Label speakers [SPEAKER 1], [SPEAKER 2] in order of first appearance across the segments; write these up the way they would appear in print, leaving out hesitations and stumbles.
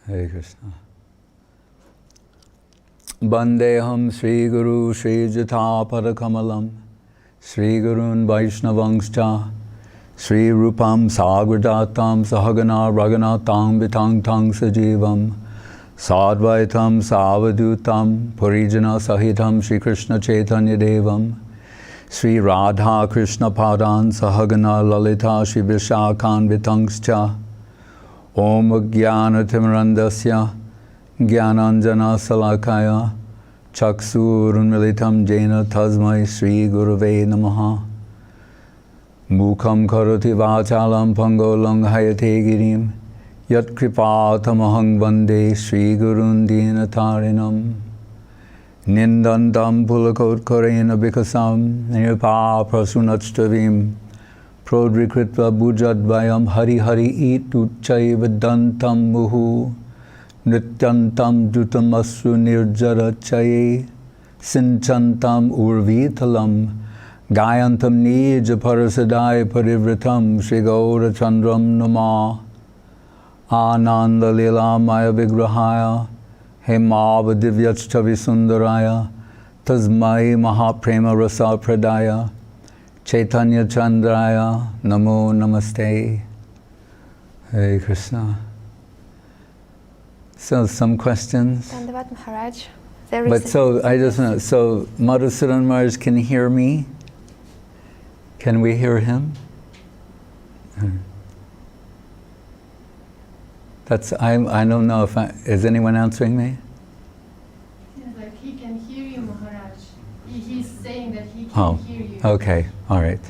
[SPEAKER 1] Hare Krishna. Bandeham Sri Guru Sri Jata Padakamalam Sri Gurun Vaishnavangscha Sri Rupam Sagradatam Sahagana Raghunatam Vitang Tang Sajivam Sadvaitam Savadutam Purijana Sahitam Sri Krishna Chaitanya Devam Sri Radha Krishna Padan Sahagana Lalita Sri Vishakhan Vitangscha Om Jnana Timirandasya Jnananjana Salakaya Chaksurunmilitam Jena Tasmai Sri Gurave Namaha Mukham Karoti Vachalam Pangolang Hayate Girim Yat Kripatamahang Vande Sri Gurun Dinatarinam Nindandam Pulakot Korena Bikasam Nirpa Prasunatstavim Prodrikritva Bujadvayam Hari Hari Ituchai Vedantam Muhu Nityantam Dutamasru Nirjara Chaye Sinchantam Urvitalam Gayantam Nija Parasadai Parivritam Shri Gaura Chandram Nama Ananda Lila Maya Vigrahaya Hemava Divyachtavi Sundaraya Tasmai Mahaprema Rasa Pradaya Chaitanya Chandraya Namo Namaste. Hare Krishna. So some questions?
[SPEAKER 2] Dandavat Maharaj.
[SPEAKER 1] I just know, so Madhusudan Maharaj can hear me? Can we hear him? I don't know if is anyone answering me?
[SPEAKER 3] Yeah, like he can hear you, Maharaj. He's saying that he can hear you.
[SPEAKER 1] Okay, all right.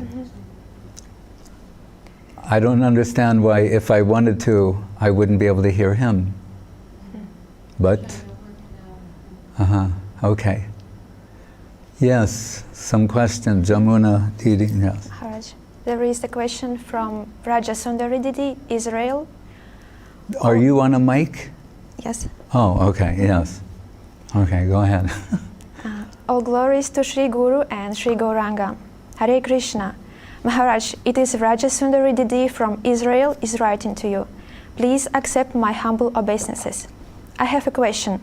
[SPEAKER 1] I don't understand why if I wanted to, I wouldn't be able to hear him. But, okay. Yes, some questions. Jamuna Didi, yes.
[SPEAKER 2] Maharaj, there is a question from Raja Sundari Didi, Israel.
[SPEAKER 1] Are you on a mic?
[SPEAKER 2] Yes.
[SPEAKER 1] Oh, okay, yes. Okay, go ahead.
[SPEAKER 2] All glories to Sri Guru and Sri Gauranga. Hare Krishna. Maharaj, it is Raja Sundari Didi from Israel is writing to you. Please accept my humble obeisances. I have a question.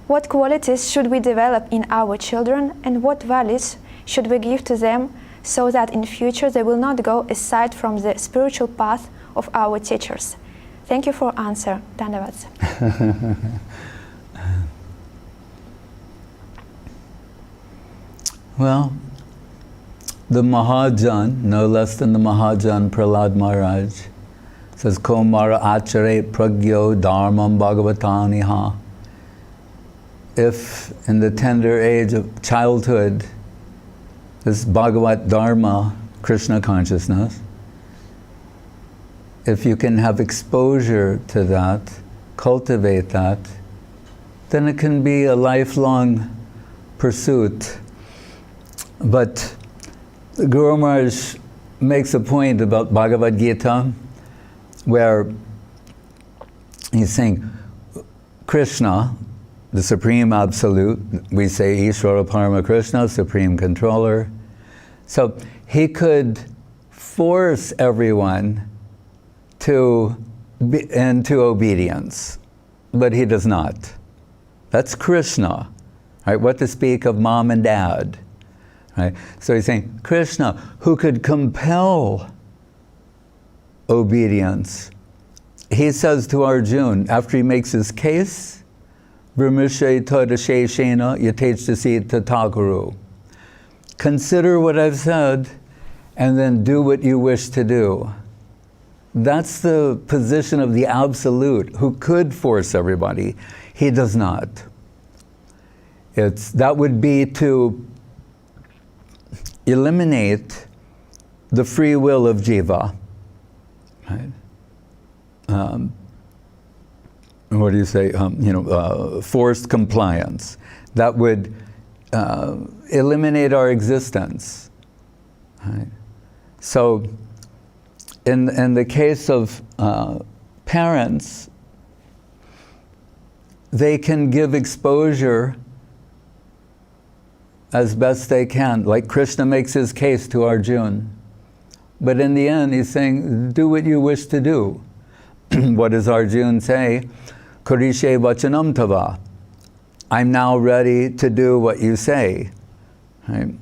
[SPEAKER 2] What qualities should we develop in our children and what values should we give to them so that in future they will not go aside from the spiritual path of our teachers? Thank you for answer. Dandavats.
[SPEAKER 1] Well, the Mahajan, no less than the Mahajan Prahlad Maharaj, says, Komara Achare Pragyo Dharmam Bhagavataniha. If in the tender age of childhood, this Bhagavat Dharma, Krishna consciousness, if you can have exposure to that, cultivate that, then it can be a lifelong pursuit. But Guru Maharaj makes a point about Bhagavad Gita, where he's saying Krishna, the Supreme Absolute, we say Ishvara Parama Krishna, Supreme Controller. So he could force everyone into obedience, but he does not. That's Krishna, right? What to speak of mom and dad, right? So he's saying Krishna, who could compel obedience. He says to Arjuna, after he makes his case, Brahmishe Tadasheshena Yatechasi Tataguru. Consider what I've said and then do what you wish to do. That's the position of the Absolute, who could force everybody. He does not. That would be to eliminate the free will of jiva. Right? What do you say? Forced compliance. That would eliminate our existence. Right? So, in the case of parents, they can give exposure as best they can, like Krishna makes his case to Arjuna. But in the end, he's saying, do what you wish to do. What does Arjuna say? Kurishe vachanam tava. I'm now ready to do what you say. Right?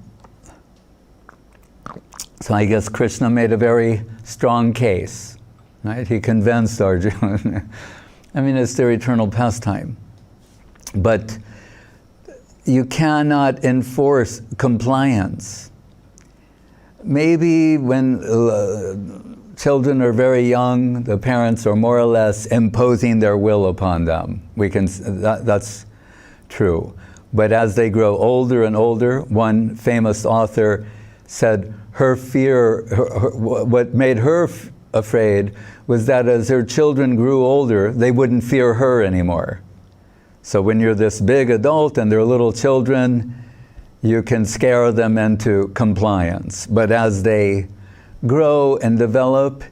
[SPEAKER 1] So I guess Krishna made a very strong case. Right? He convinced Arjuna. I mean, it's their eternal pastime. But you cannot enforce compliance. Maybe when children are very young, the parents are more or less imposing their will upon them. That's true. But as they grow older and older, one famous author said her fear, what made her afraid was that as her children grew older, they wouldn't fear her anymore. So when you're this big adult and they're little children, you can scare them into compliance. But as they grow and develop,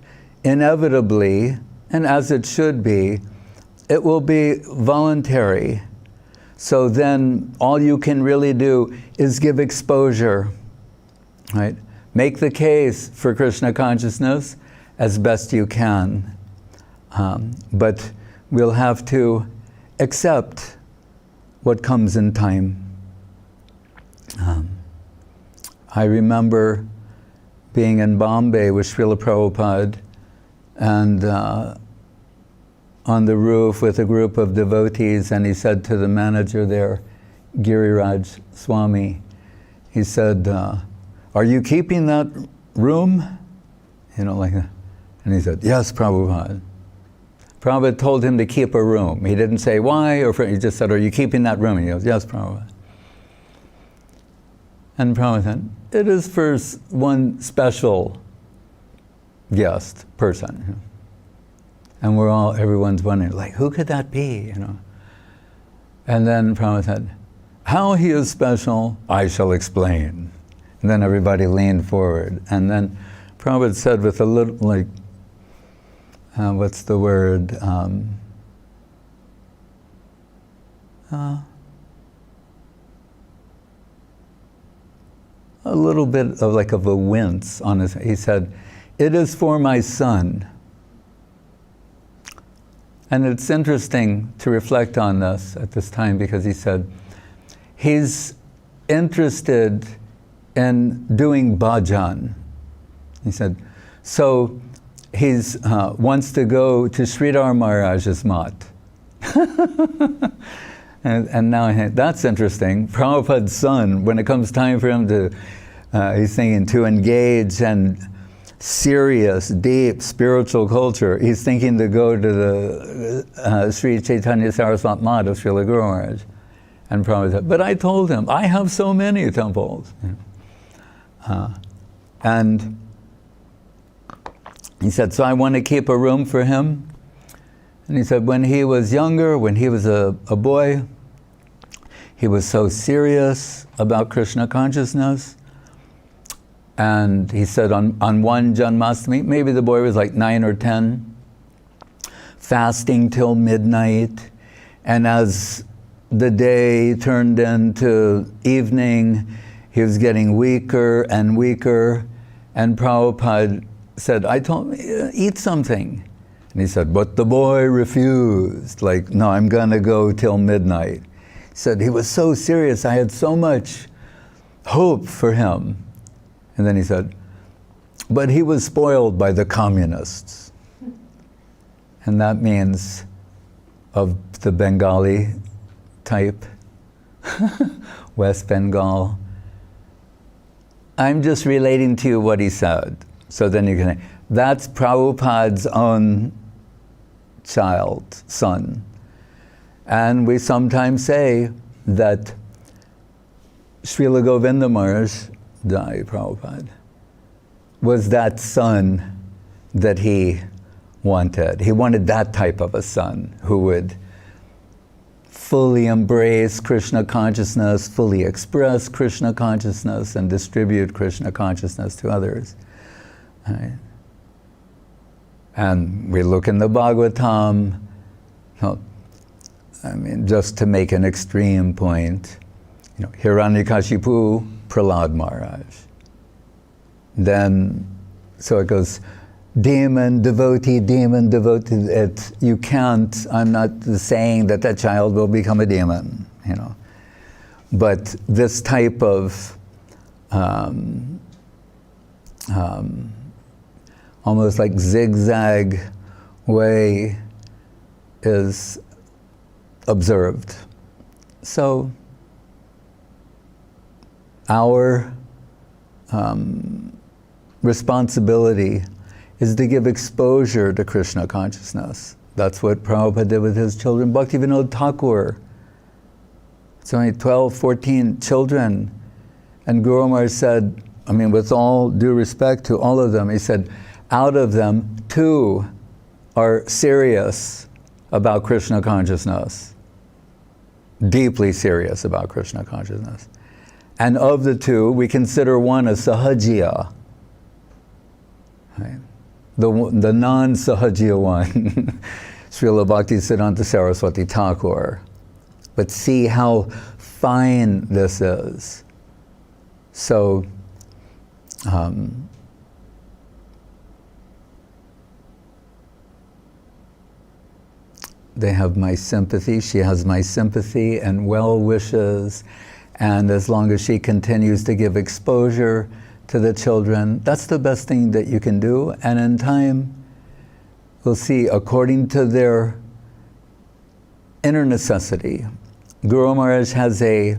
[SPEAKER 1] inevitably, and as it should be, it will be voluntary. So then all you can really do is give exposure, right? Make the case for Krishna consciousness as best you can. But we'll have to accept what comes in time. I remember being in Bombay with Srila Prabhupada and on the roof with a group of devotees, and he said to the manager there, Giriraj Swami, he said, are you keeping that room? You know, like that. And he said, yes, Prabhupada. Prabhupada told him to keep a room. He didn't say why, or he just said, are you keeping that room? And he goes, yes, Prabhupada. And Prabhupada said, it is for one special guest person. You know? And everyone's wondering, like, who could that be, you know? And then Prabhupada said, how he is special, I shall explain. And then everybody leaned forward. And then Prabhupada said with a little, like, what's the word? A little bit of a wince on his, he said, it is for my son. And it's interesting to reflect on this at this time because he said, he's interested in doing bhajan. He said, so he's wants to go to Sridhar Maharaj's mat. and now that's interesting. Prabhupada's son, when it comes time for him to, he's thinking to engage in serious, deep spiritual culture, he's thinking to go to the Sri Chaitanya Saraswat mat of Srila Guru Maharaj. And Prabhupada said, but I told him, I have so many temples. And he said, so I want to keep a room for him. And he said, when he was younger, when he was a boy, he was so serious about Krishna consciousness. And he said on one Janmashtami, maybe the boy was like 9 or 10, fasting till midnight. And as the day turned into evening, he was getting weaker and weaker. And Prabhupada said, I told him, eat something. And he said, but the boy refused. Like, no, I'm gonna go till midnight. He said, he was so serious. I had so much hope for him. And then he said, but he was spoiled by the communists. And that means of the Bengali type, West Bengal. I'm just relating to you what he said. So then you can, that's Prabhupada's own child, son. And we sometimes say that Srila Govinda Maharaj, Jai Prabhupada, was that son that he wanted. He wanted that type of a son who would fully embrace Krishna consciousness, fully express Krishna consciousness, and distribute Krishna consciousness to others. Right? And we look in the Bhagavatam, I mean, just to make an extreme point, Hiranyakashipu, Prahlad Maharaj. Then, so it goes demon, devotee, you can't, I'm not saying that that child will become a demon, you know. But this type of almost like zigzag way is observed. So our responsibility is to give exposure to Krishna consciousness. That's what Prabhupada did with his children. Bhaktivinoda Thakur, it's only 12, 14 children. And Guru Maharaj said, I mean, with all due respect to all of them, he said, out of them, 2 are serious about Krishna consciousness. Deeply serious about Krishna consciousness. And of the 2, we consider one a sahajiya. Right? The non-sahajiya one, Srila Bhakti Siddhanta Saraswati Thakur. But see how fine this is. So, they have my sympathy, she has my sympathy and well wishes, and as long as she continues to give exposure to the children, that's the best thing that you can do. And in time, we'll see, according to their inner necessity. Guru Maharaj has a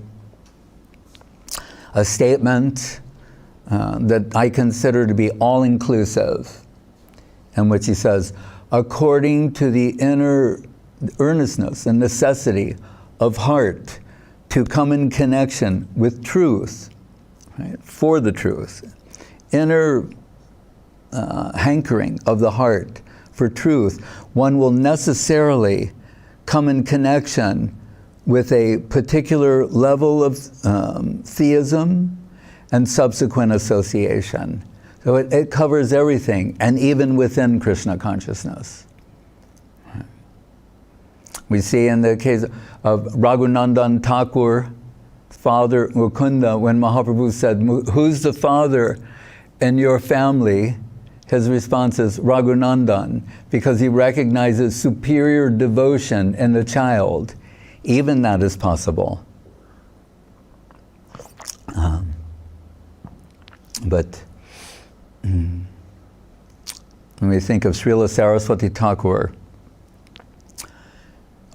[SPEAKER 1] statement that I consider to be all-inclusive, in which he says, according to the inner earnestness and necessity of heart to come in connection with truth, right, for the truth, inner hankering of the heart for truth, one will necessarily come in connection with a particular level of theism and subsequent association. So it covers everything, and even within Krishna consciousness. We see in the case of Raghunandan Thakur, father Mukunda, when Mahaprabhu said, who's the father in your family? His response is Raghunandan, because he recognizes superior devotion in the child. Even that is possible. But when we think of Srila Saraswati Thakur,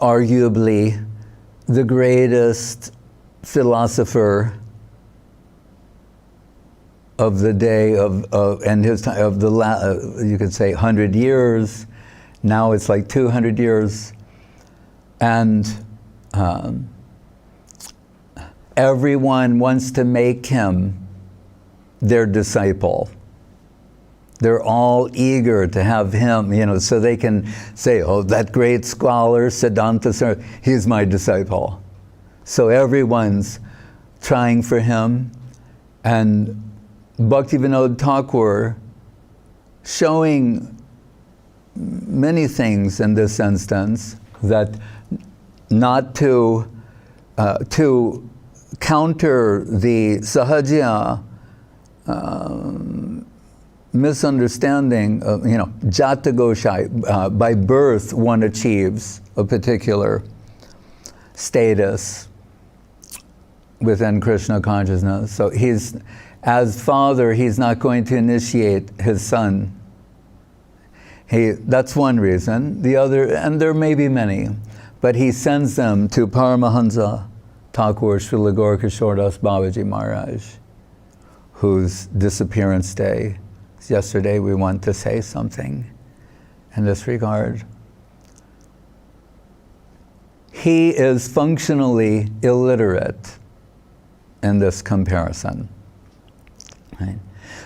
[SPEAKER 1] arguably the greatest philosopher of the day and his time, of the you could say 100 years. Now it's like 200 years, and everyone wants to make him their disciple. They're all eager to have him, you know, so they can say, oh, that great scholar, Siddhanta, he's my disciple. So everyone's trying for him. And Bhaktivinoda Thakur, showing many things in this instance, that not to counter the sahajiya misunderstanding of, you know, jata goshai, by birth one achieves a particular status within Krishna consciousness. So he's, as father, he's not going to initiate his son. That's one reason. The other, and there may be many, but he sends them to Paramahansa Thakur Srila Gaurkishore Das Babaji Maharaj, whose disappearance day yesterday. We want to say something in this regard. He is functionally illiterate in this comparison. Right?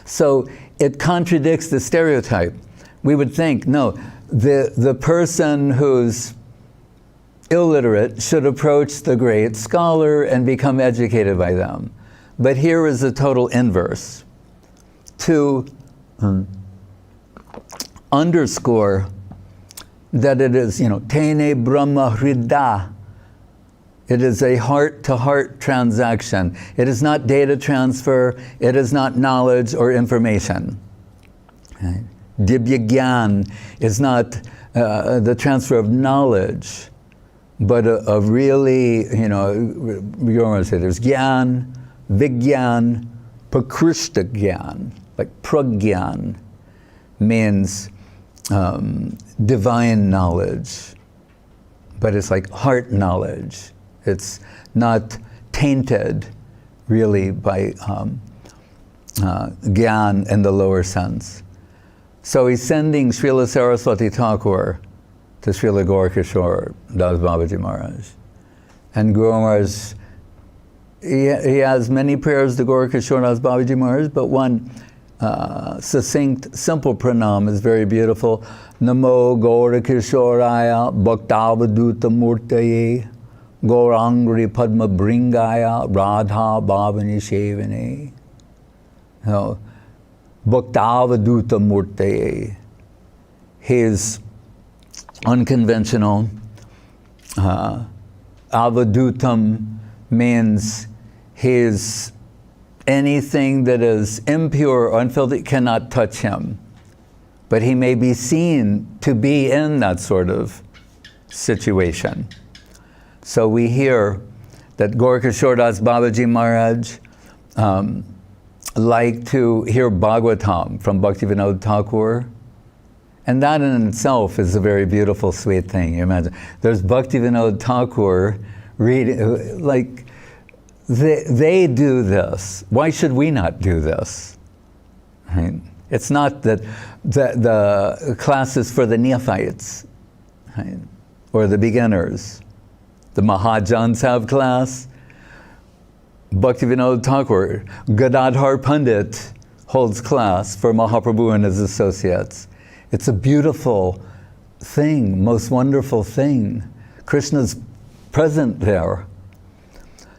[SPEAKER 1] So it contradicts the stereotype. We would think, no, the person who's illiterate should approach the great scholar and become educated by them. But here is the total inverse. To underscore that it is, you know, tene brahma hrida. It is a heart-to-heart transaction. It is not data transfer. It is not knowledge or information. Right? Dibya Gyan is not the transfer of knowledge, but a really, you want to say there's Gyan, Vigyan, Prakrishta Gyan, like Pragyan means divine knowledge, but it's like heart knowledge. It's not tainted really by Gyan in the lower sense. So he's sending Srila Saraswati Thakur to Srila Gaurkishore Das Babaji Maharaj. And Guru Maharaj, he has many prayers to Gaurkishore Das Babaji Maharaj, but one succinct, simple pranam is very beautiful. Namo Gaurkishoraya Bhaktavaduta Murtaye Gaurangri Padma Bringaya Radha Bhavani Shevane. Bhaktavaduta Murtaye. He is unconventional. Avadutam means he is anything that is impure or unfiltered cannot touch him. But he may be seen to be in that sort of situation. So we hear that Gaurkishore Das Babaji Maharaj like to hear Bhagavatam from Bhaktivinoda Thakur. And that in itself is a very beautiful, sweet thing. You imagine, there's Bhaktivinoda Thakur reading, like, they do this. Why should we not do this? Right? It's not that the class is for the neophytes, right? Or the beginners. The Mahajans have class. Bhaktivinoda Thakur, Gadadhar Pandit holds class for Mahaprabhu and his associates. It's a beautiful thing, most wonderful thing. Krishna's present there.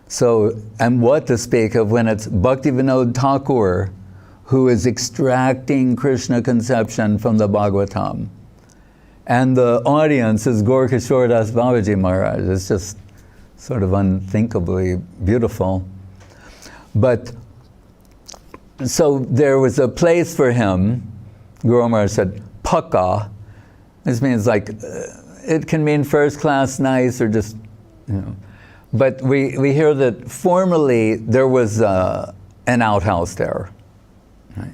[SPEAKER 1] So, and what to speak of when it's Bhaktivinoda Thakur who is extracting Krishna conception from the Bhagavatam. And the audience is Gaurkishore Das Babaji Maharaj. It's just sort of unthinkably beautiful. But, so there was a place for him. Guru Maharaj said, Paka. This means like, it can mean first class, nice, or just, But we hear that formerly there was an outhouse there. Right?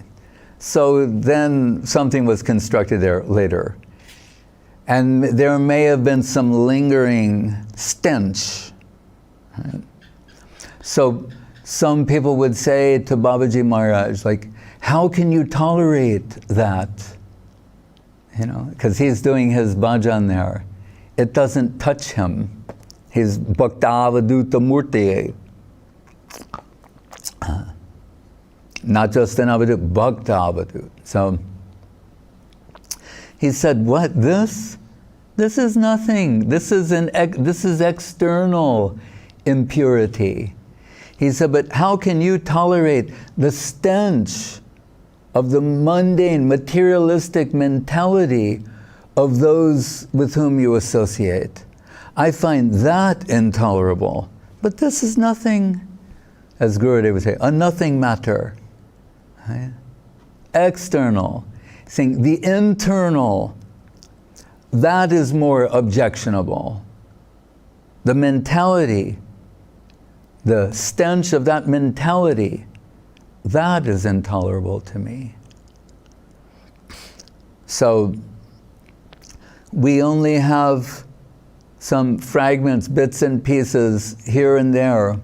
[SPEAKER 1] So then something was constructed there later. And there may have been some lingering stench. Right? So some people would say to Babaji Maharaj, like, how can you tolerate that? Because he's doing his bhajan there. It doesn't touch him. He's Bhaktavaduta Murtiye. Not just an avadut, Bhaktavadut. So he said, what, this? This is nothing. This is external impurity. He said, but how can you tolerate the stench of the mundane, materialistic mentality of those with whom you associate? I find that intolerable. But this is nothing, as Gurudev would say, a nothing matter. Right? External. Saying the internal, that is more objectionable. The mentality, the stench of that mentality, that is intolerable to me. So we only have some fragments, bits and pieces here and there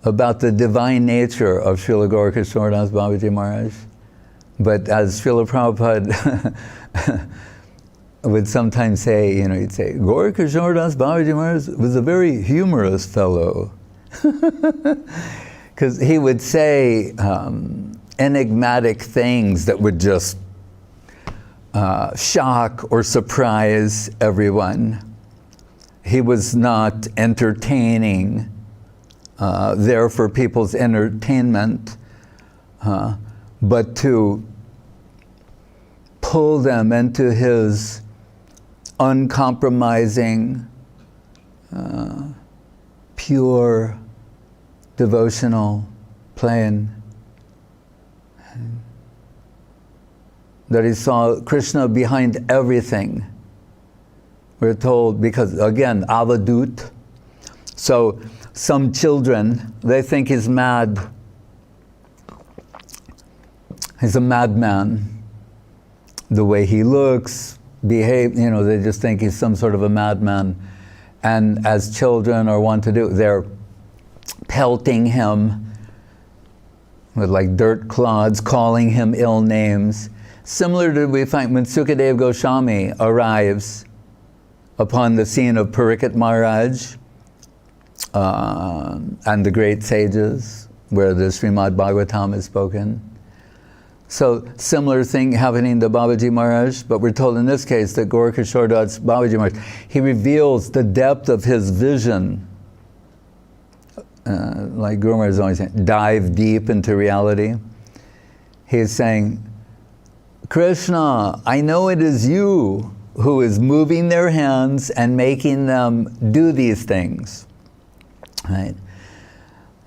[SPEAKER 1] about the divine nature of Srila Gaurkishore Das Babaji Maharaj. But as Srila Prabhupada would sometimes say, he'd say, Gaurkishore Das Babaji Maharaj was a very humorous fellow. Because he would say enigmatic things that would just shock or surprise everyone. He was not entertaining, there for people's entertainment, but to pull them into his uncompromising, pure, devotional plane. that he saw Krishna behind everything. We're told, because again, avadut. So some children, they think he's mad. He's a madman. The way he looks, behave, they just think he's some sort of a madman. And as children are wont to do, they're pelting him with like dirt clods, calling him ill names. Similar to we find when Sukadeva Goswami arrives upon the scene of Parikshit Maharaj and the great sages, where the Srimad Bhagavatam is spoken. So similar thing happening to Babaji Maharaj, but we're told in this case that Gaurkishore Das Babaji Maharaj, he reveals the depth of his vision. Like Guru Maharaj is always saying, dive deep into reality. He's saying, Krishna, I know it is you who is moving their hands and making them do these things. Right?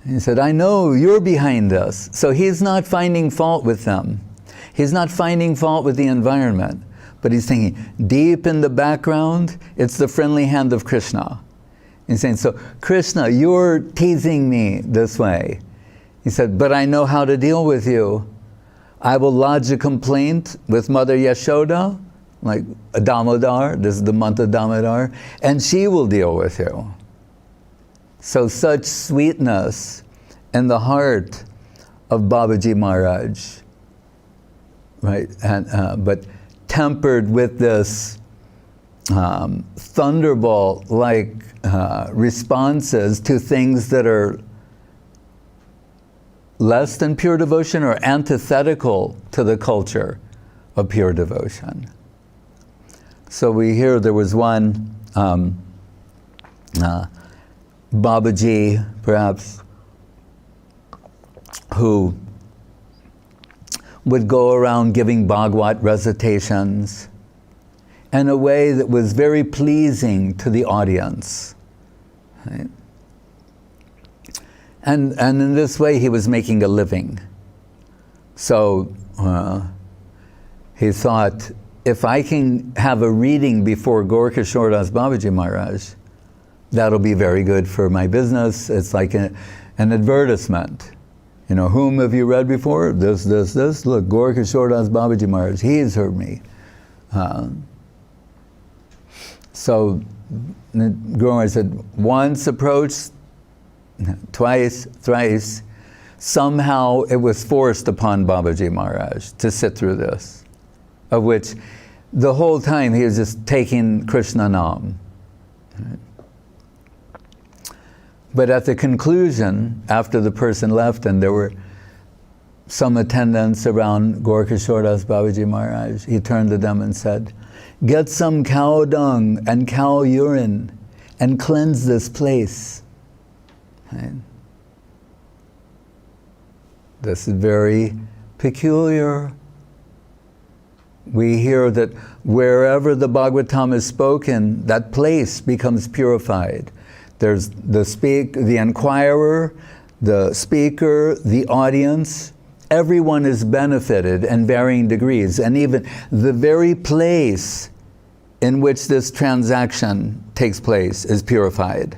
[SPEAKER 1] He said, I know you're behind this. So he's not finding fault with them. He's not finding fault with the environment. But he's thinking, deep in the background, it's the friendly hand of Krishna. He's saying, so Krishna, you're teasing me this way. He said, but I know how to deal with you. I will lodge a complaint with Mother Yashoda, like a Damodar, this is the month of Damodar, and she will deal with you. So such sweetness in the heart of Babaji Maharaj, right? And, but tempered with this thunderbolt-like responses to things that are less than pure devotion or antithetical to the culture of pure devotion. So we hear there was one Babaji, perhaps, who would go around giving Bhagavad recitations in a way that was very pleasing to the audience. Right? And in this way he was making a living. So he thought, if I can have a reading before Gaurkishore Das Babaji Maharaj, that'll be very good for my business. It's like an advertisement. Whom have you read before? This. Look, Gaurkishore Das Babaji Maharaj, he has heard me. So Guru Maharaj said, once approached, twice, thrice, somehow it was forced upon Babaji Maharaj to sit through this, of which the whole time he was just taking Krishna Nam. Right? But at the conclusion, after the person left and there were some attendants around Gaurkishore Das Babaji Maharaj, he turned to them and said, get some cow dung and cow urine and cleanse this place. Right? This is very peculiar. We hear that wherever the Bhagavatam is spoken, that place becomes purified. There's the inquirer, the speaker, the audience. Everyone is benefited in varying degrees, and even the very place in which this transaction takes place is purified.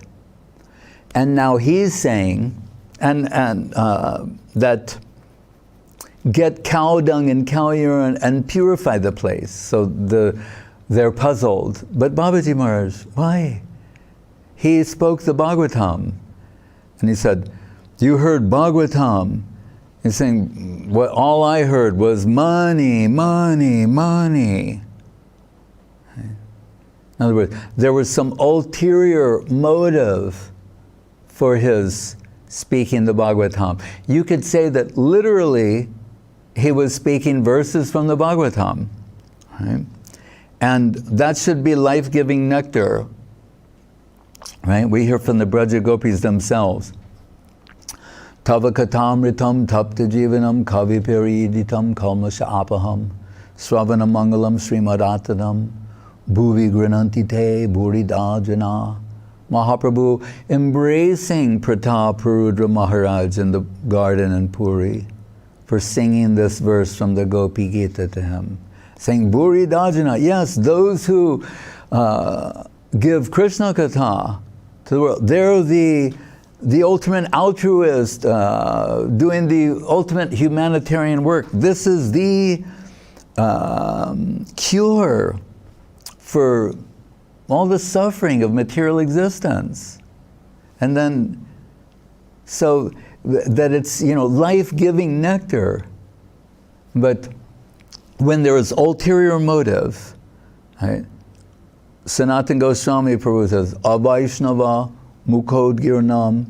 [SPEAKER 1] And now he's saying, that get cow dung and cow urine and purify the place. So they're puzzled. But Babaji Maharaj, why? He spoke the Bhagavatam. And he said, you heard Bhagavatam. He's saying, what all I heard was money, money, money. In other words, there was some ulterior motive for his speaking the Bhagavatam. You could say that literally he was speaking verses from the Bhagavatam. Right? And that should be life-giving nectar. Right? We hear from the Braja Gopis themselves. Tava katamritam tapta jivanam kavi periditam kalmasha apaham sravana mangalam srimadatadam bhuvi grananti te bhurida jana. Mahaprabhu embracing Pratap Rudra Maharaj in the garden in Puri for singing this verse from the Gopi Gita to him. saying, Buri Dajana, yes, those who give Krishna Katha to the world, they're the ultimate altruist, doing the ultimate humanitarian work. This is the cure for all the suffering of material existence. And then, so that it's, life-giving nectar. But when there is ulterior motive, right? Sanatana Goswami Prabhu says, Avaishnava Mukhodgirnam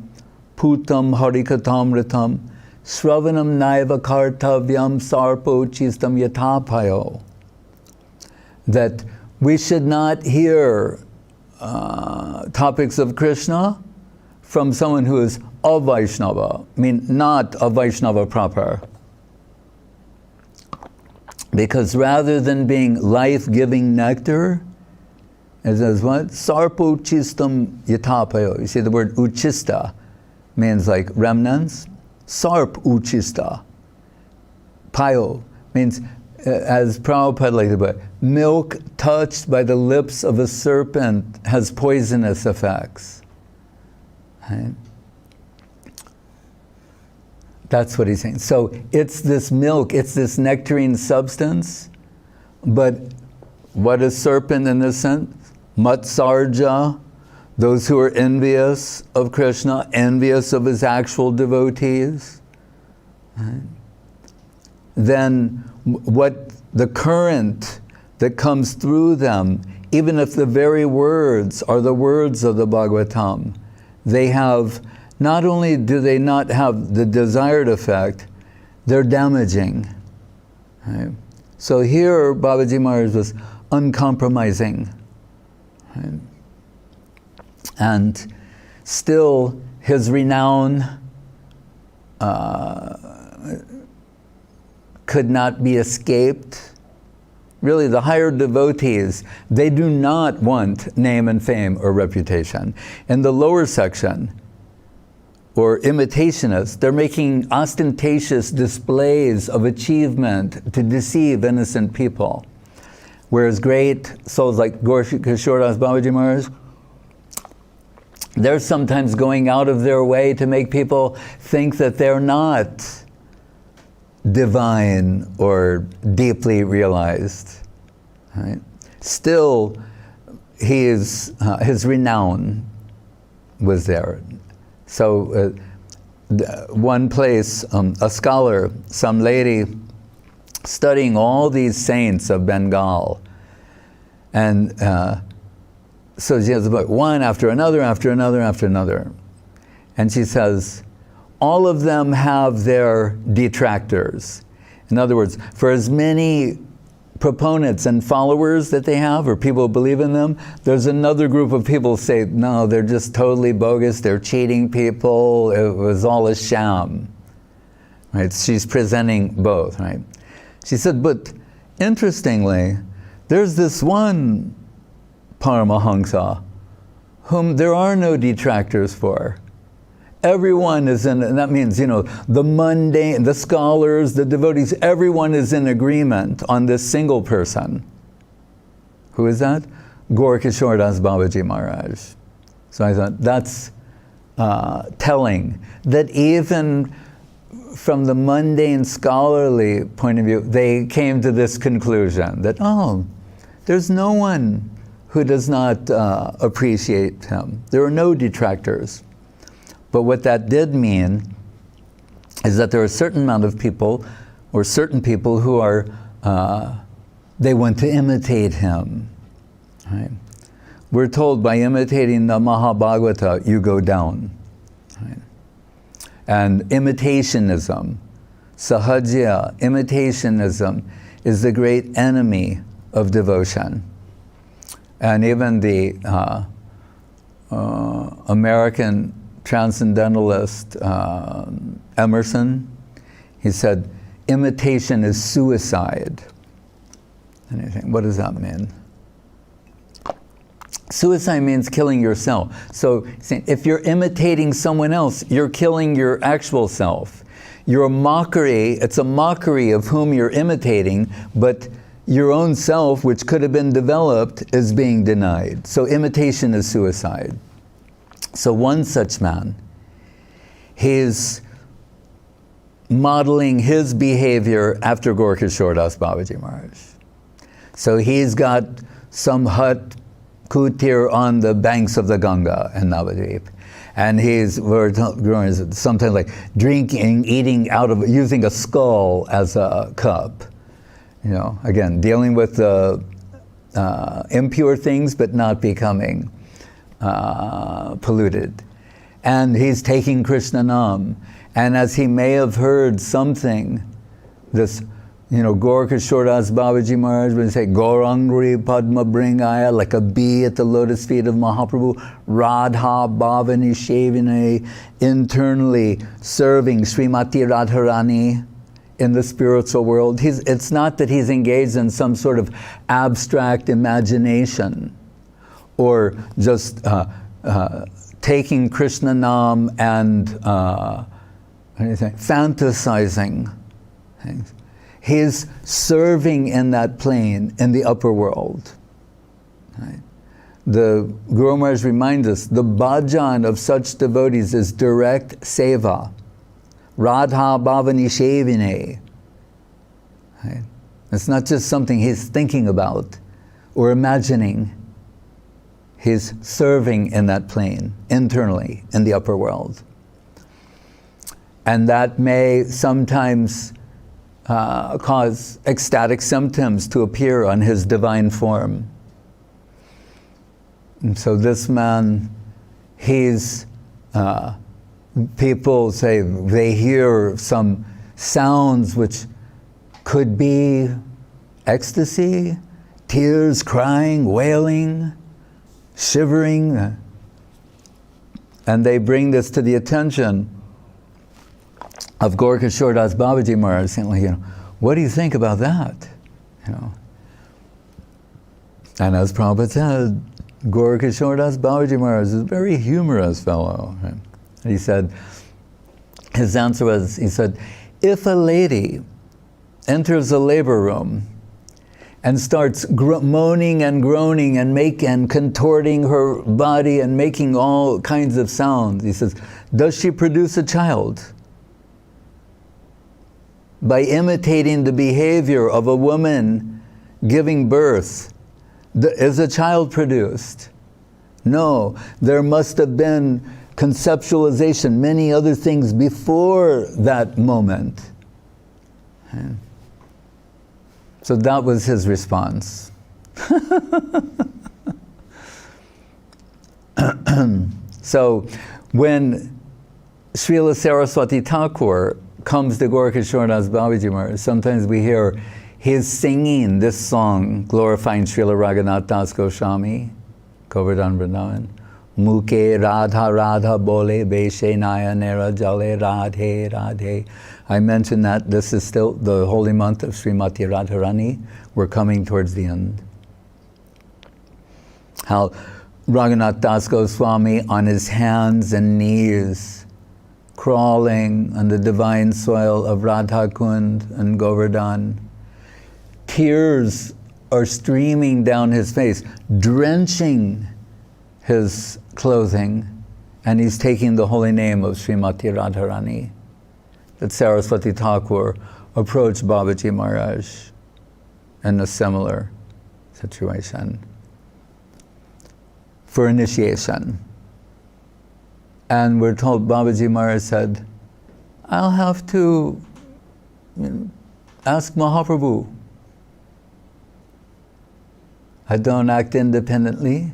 [SPEAKER 1] Putam Harikatamritam Sravanam Naiva Kartavyam Sarpo Chistam Yatapayo. That we should not hear topics of Krishna from someone who is a Vaishnava, I mean not a Vaishnava proper. Because rather than being life-giving nectar, it says what? Sarpo chistam yatapayo. You see the word uchista means like remnants. Sarp uchista. Payo means, as Prabhupada liked to put, milk touched by the lips of a serpent has poisonous effects. Right? That's what he's saying. So it's this milk, it's this nectarine substance, but what is serpent in this sense? Matsarja, those who are envious of Krishna, envious of his actual devotees. Right? Then what the current that comes through them, even if the very words are the words of the Bhagavatam, they have, not only do they not have the desired effect, they're damaging. Right? So here Babaji Maharaj was uncompromising. Right? And still his renown could not be escaped. Really, the higher devotees, they do not want name and fame or reputation. In the lower section, or imitationists, they're making ostentatious displays of achievement to deceive innocent people. Whereas great souls like Kishoras Babaji Maharaj, they're sometimes going out of their way to make people think that they're not divine or deeply realized. Right? Still, his renown was there. So one place, a scholar, some lady, studying all these saints of Bengal, and so she has about one after another, after another, after another. And she says, all of them have their detractors. In other words, for as many proponents and followers that they have, or people who believe in them, there's another group of people who say, no, they're just totally bogus, they're cheating people, it was all a sham. Right? She's presenting both, right? She said, but interestingly, there's this one Paramahansa whom there are no detractors for. Everyone is in, and that means, the mundane, the scholars, the devotees, everyone is in agreement on this single person. Who is that? Gaur Kishore Das Babaji Maharaj. So I thought that's telling that even from the mundane scholarly point of view, they came to this conclusion that, there's no one who does not appreciate him. There are no detractors. But what that did mean is that there are a certain amount of people, or certain people who are, they want to imitate him. Right? We're told by imitating the Mahabhagavata, you go down. Right? And imitationism, sahajya, imitationism is the great enemy of devotion. And even the American transcendentalist Emerson, he said, imitation is suicide. And you think, what does that mean? Suicide means killing yourself. So if you're imitating someone else, you're killing your actual self. You're a mockery, it's a mockery of whom you're imitating, but your own self, which could have been developed, is being denied. So imitation is suicide. So one such man, he's modeling his behavior after Gorkishore Das Babaji Maharaj. So he's got some hut, kutir, on the banks of the Ganga in Navadvip. And we're growing sometimes like drinking, eating out of, using a skull as a cup. You know, again, dealing with the impure things, but not becoming polluted. And he's taking Krishna Nam. And as he may have heard something, this, you know, Gorkishore Das Babaji Maharaj would say, Gaurangri Padma Bringaya, like a bee at the lotus feet of Mahaprabhu, Radha Bhavani Shavine, internally serving Srimati Radharani in the spiritual world. It's not that he's engaged in some sort of abstract imagination or just taking Krishna Nam and fantasizing things. He's serving in that plane in the upper world. Right? The Guru Maharaj reminds us, the bhajan of such devotees is direct seva. Radha Bhavani Shavine. Right? It's not just something he's thinking about or imagining. He's serving in that plane, internally, in the upper world. And that may sometimes cause ecstatic symptoms to appear on his divine form. And so this man, he's, people say they hear some sounds which could be ecstasy, tears, crying, wailing, shivering, and they bring this to the attention of Gorkishore Das Babaji Maharaj, saying, like, you know, what do you think about that? You know, and as Prabhupada said, Gorkishore Das Babaji Maharaj is a very humorous fellow. Right? And he said, his answer was, he said, if a lady enters a labor room and starts moaning and groaning and contorting her body and making all kinds of sounds, he says, does she produce a child? By imitating the behavior of a woman giving birth, is a child produced? No, there must have been conceptualization, many other things before that moment. So that was his response. So when Srila Saraswati Thakur comes to Gorkishore Das Babaji Maharaj, sometimes we hear his singing this song, glorifying Srila Raghunath Das Goswami, Govardhan Vrindavan. Muke Radha Radha Bole Beshe Nayanera Jale Radhe Radhe. I mentioned that this is still the holy month of Srimati Radharani. We're coming towards the end. How Raghunath Das Goswami on his hands and knees crawling on the divine soil of Radha Kund and Govardhan. Tears are streaming down his face, drenching his clothing, and he's taking the holy name of Srimati Radharani. That Saraswati Thakur approached Babaji Maharaj in a similar situation for initiation. And we're told Babaji Maharaj said, I'll have to ask Mahaprabhu. I don't act independently.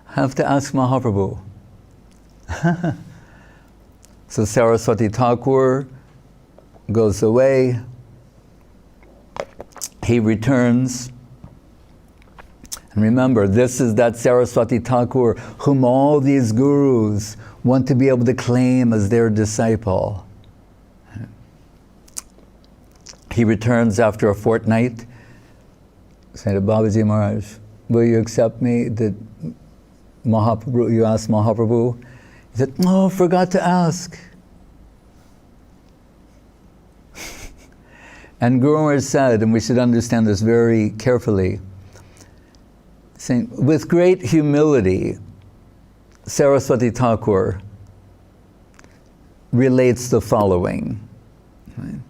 [SPEAKER 1] I have to ask Mahaprabhu. So Saraswati Thakur goes away. He returns. And remember, this is that Saraswati Thakur whom all these gurus want to be able to claim as their disciple. He returns after a fortnight, saying to Babaji Maharaj, will you accept me? That Mahaprabhu, you asked Mahaprabhu? He said, no, forgot to ask. And Guru Maharaj said, and we should understand this very carefully, saying, with great humility, Saraswati Thakur relates the following. Right?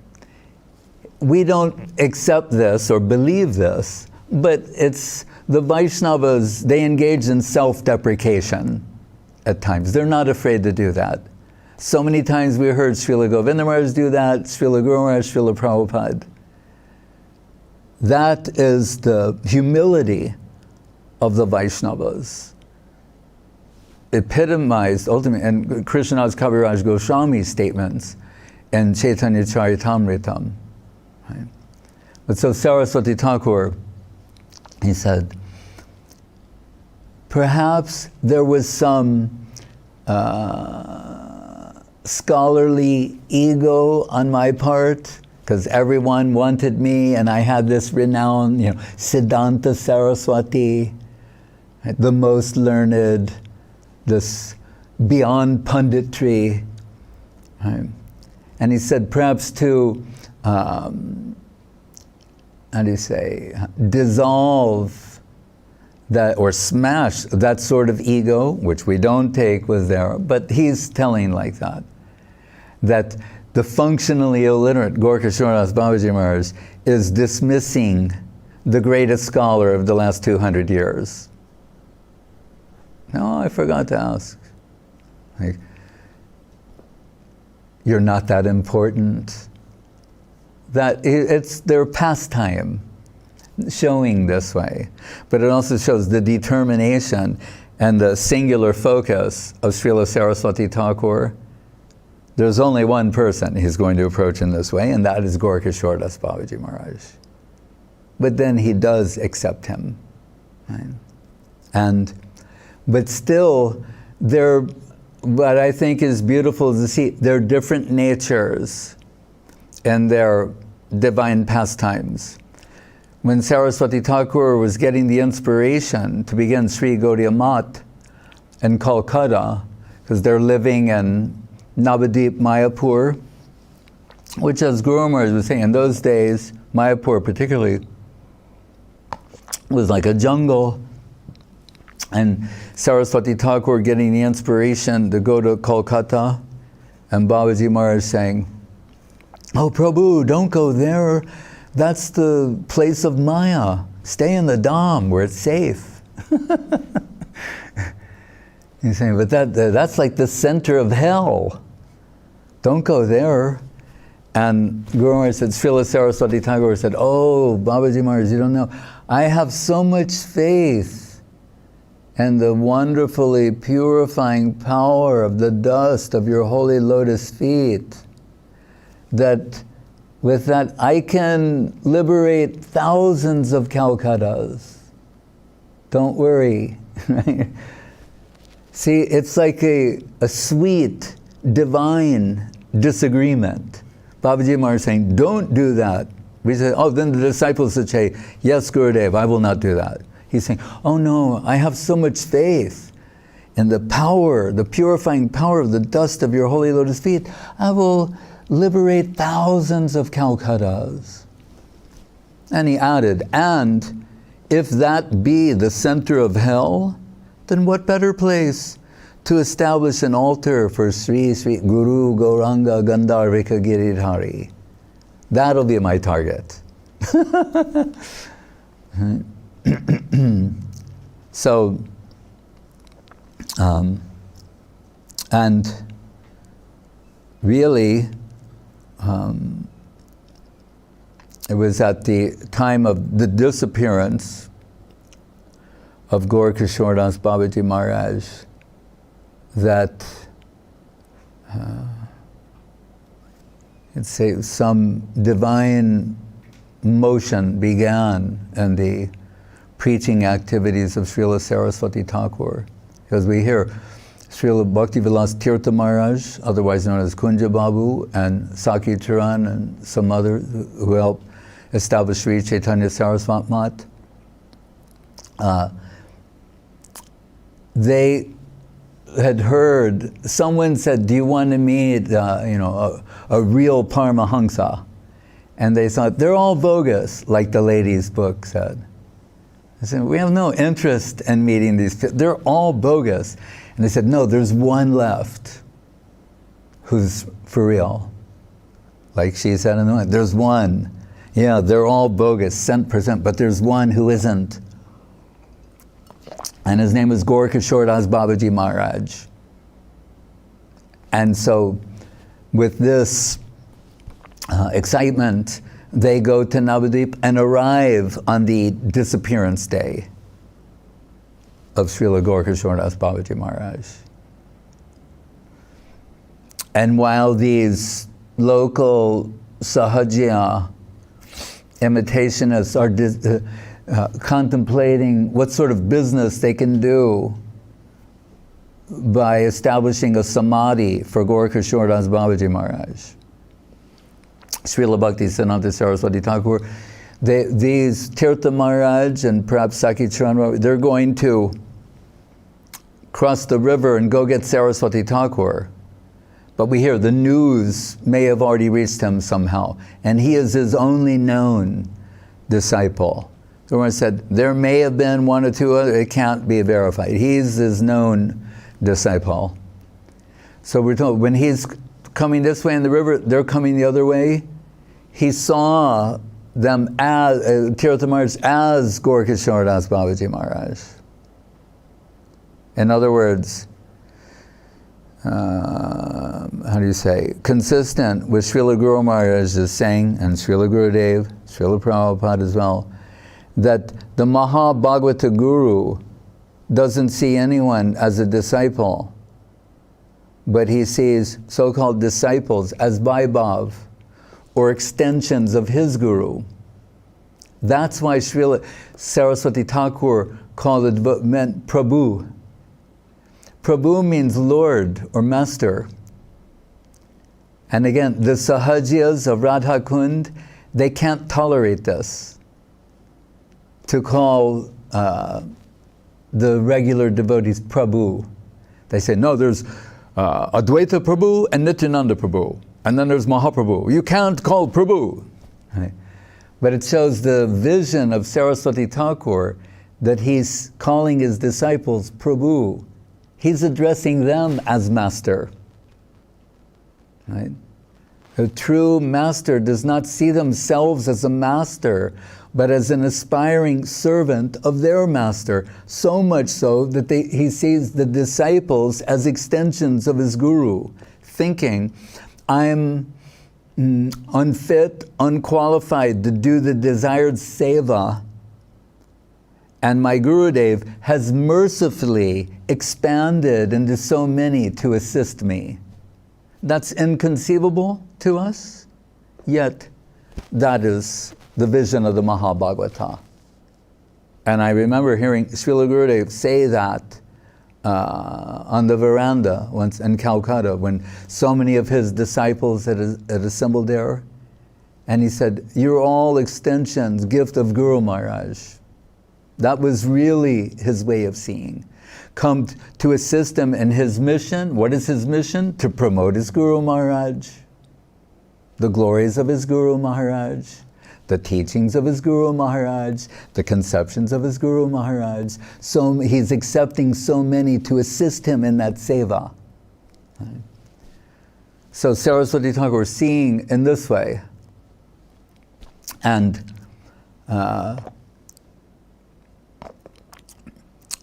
[SPEAKER 1] We don't accept this or believe this, but it's the Vaishnavas, they engage in self-deprecation at times. They're not afraid to do that. So many times we heard Srila Govinda Maharaj do that, Srila Guru Maharaj, Srila Prabhupada. That is the humility of the Vaishnavas, epitomized ultimately in Krishnadas Kaviraj Goswami's statements in Chaitanya Charitamritam. Right? But so Saraswati Thakur, he said, perhaps there was some scholarly ego on my part, because everyone wanted me and I had this renown, Siddhanta Saraswati, the most learned, this beyond punditry. Right? And he said perhaps to, how do you say, dissolve that or smash that sort of ego, which we don't take was there, but he's telling like that, that the functionally illiterate Gorkha Shoras Babaji Maharaj is dismissing the greatest scholar of the last 200 years. No, I forgot to ask. Like, you're not that important. That it's their pastime, showing this way. But it also shows the determination and the singular focus of Srila Saraswati Thakur. There's only one person he's going to approach in this way, and that is Gorkha Shoras Babaji Maharaj. But then he does accept him. Right? But still, what I think is beautiful to see, they're different natures and their divine pastimes. When Saraswati Thakur was getting the inspiration to begin Sri Gaudiya Math in Kolkata, because they're living in Navadip, Mayapur, which, as Guru Maharaj was saying, in those days, Mayapur particularly, was like a jungle. And Saraswati Thakur getting the inspiration to go to Kolkata, and Babaji Maharaj saying, "Oh Prabhu, don't go there. That's the place of Maya. Stay in the Dham where it's safe." He's saying, but that's like the center of hell. Don't go there. And Guru Maharaj said, Srila Saraswati Thakur said, "Oh, Babaji Maharaj, you don't know. I have so much faith in the wonderfully purifying power of the dust of your holy lotus feet, that with that I can liberate thousands of Calcuttas. Don't worry." See, it's like a sweet, divine disagreement. Babaji Maharaj saying, don't do that. We say, oh, then the disciples would say, yes, Gurudev, I will not do that. He's saying, oh no, I have so much faith in the power, the purifying power of the dust of your holy lotus feet. I will liberate thousands of Calcuttas. And he added, and if that be the center of hell, then what better place to establish an altar for Sri Sri Guru Gauranga Gandharvika Giridhari? That'll be my target. So, and really, it was at the time of the disappearance of Gorkha Shoras Babaji Maharaj that let's say some divine motion began in the preaching activities of Srila Saraswati Thakur. Because we hear Srila Bhaktivilas Tirtha Maharaj, otherwise known as Kunja Babu, and Sakhi Charan and some others who helped establish Sri Chaitanya Saraswat Math. They had heard, someone said, do you want to meet a real Paramahamsa? And they thought, they're all bogus, like the lady's book said. They said, we have no interest in meeting these people. They're all bogus. And they said, no, there's one left who's for real. Like she said in the morning, there's one. Yeah, they're all bogus, %, but there's one who isn't. And his name is Gorkishore Das Babaji Maharaj. And so, with this excitement, they go to Navadvip and arrive on the disappearance day of Srila Gorkishore Das Babaji Maharaj. And while these local Sahajiya imitationists are contemplating what sort of business they can do by establishing a samadhi for Gorkishore Das Babaji Maharaj, Srila Bhakti Siddhanta Saraswati Thakur, these Tirtha Maharaj and perhaps Sakhi Charan, they're going to cross the river and go get Saraswati Thakur. But we hear the news may have already reached him somehow, and he is his only known disciple. The one said, there may have been one or two other, it can't be verified. He's his known disciple. So we're told, when he's coming this way in the river, they're coming the other way. He saw them as, Tirtha Maharaj as Gorkishore Das Babaji Maharaj. In other words, how do you say, consistent with Srila Guru Maharaj is saying, and Srila Gurudev, Srila Prabhupada as well, that the Mahabhagavata Guru doesn't see anyone as a disciple, but he sees so-called disciples as Vaibhav, or extensions of his Guru. That's why Srila Saraswati Thakur called it, meant Prabhu. Prabhu means Lord or Master. And again, the Sahajiyas of Radha Kund, they can't tolerate this, to call the regular devotees Prabhu. They say, no, there's Advaita Prabhu and Nityananda Prabhu, and then there's Mahaprabhu. You can't call Prabhu. Right? But it shows the vision of Saraswati Thakur that he's calling his disciples Prabhu. He's addressing them as master. Right? A true master does not see themselves as a master, but as an aspiring servant of their master, so much so that he sees the disciples as extensions of his guru, thinking, I'm unfit, unqualified to do the desired seva, and my Gurudev has mercifully expanded into so many to assist me. That's inconceivable to us, yet that is the vision of the Mahabhagavata. And I remember hearing Srila Gurudev say that on the veranda once in Calcutta when so many of his disciples had assembled there. And he said, you're all extensions, gift of Guru Maharaj. That was really his way of seeing. Come to assist him in his mission. What is his mission? To promote his Guru Maharaj, the glories of his Guru Maharaj, the teachings of his Guru Maharaj, the conceptions of his Guru Maharaj. So he's accepting so many to assist him in that seva. Right? So Saraswati Thakur seeing in this way, and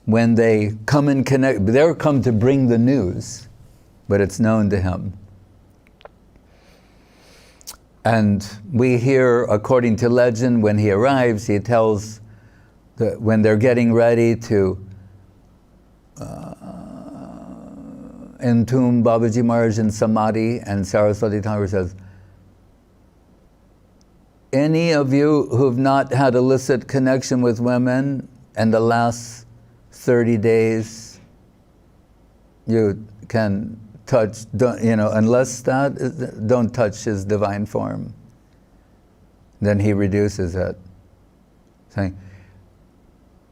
[SPEAKER 1] when they come and connect, they're come to bring the news, but it's known to him. And we hear, according to legend, when he arrives, he tells that when they're getting ready to entomb Babaji Maharaj in Samadhi, and Saraswati Thakur says, any of you who've not had illicit connection with women in the last 30 days, you can touch, unless that, don't touch his divine form. Then he reduces it, saying,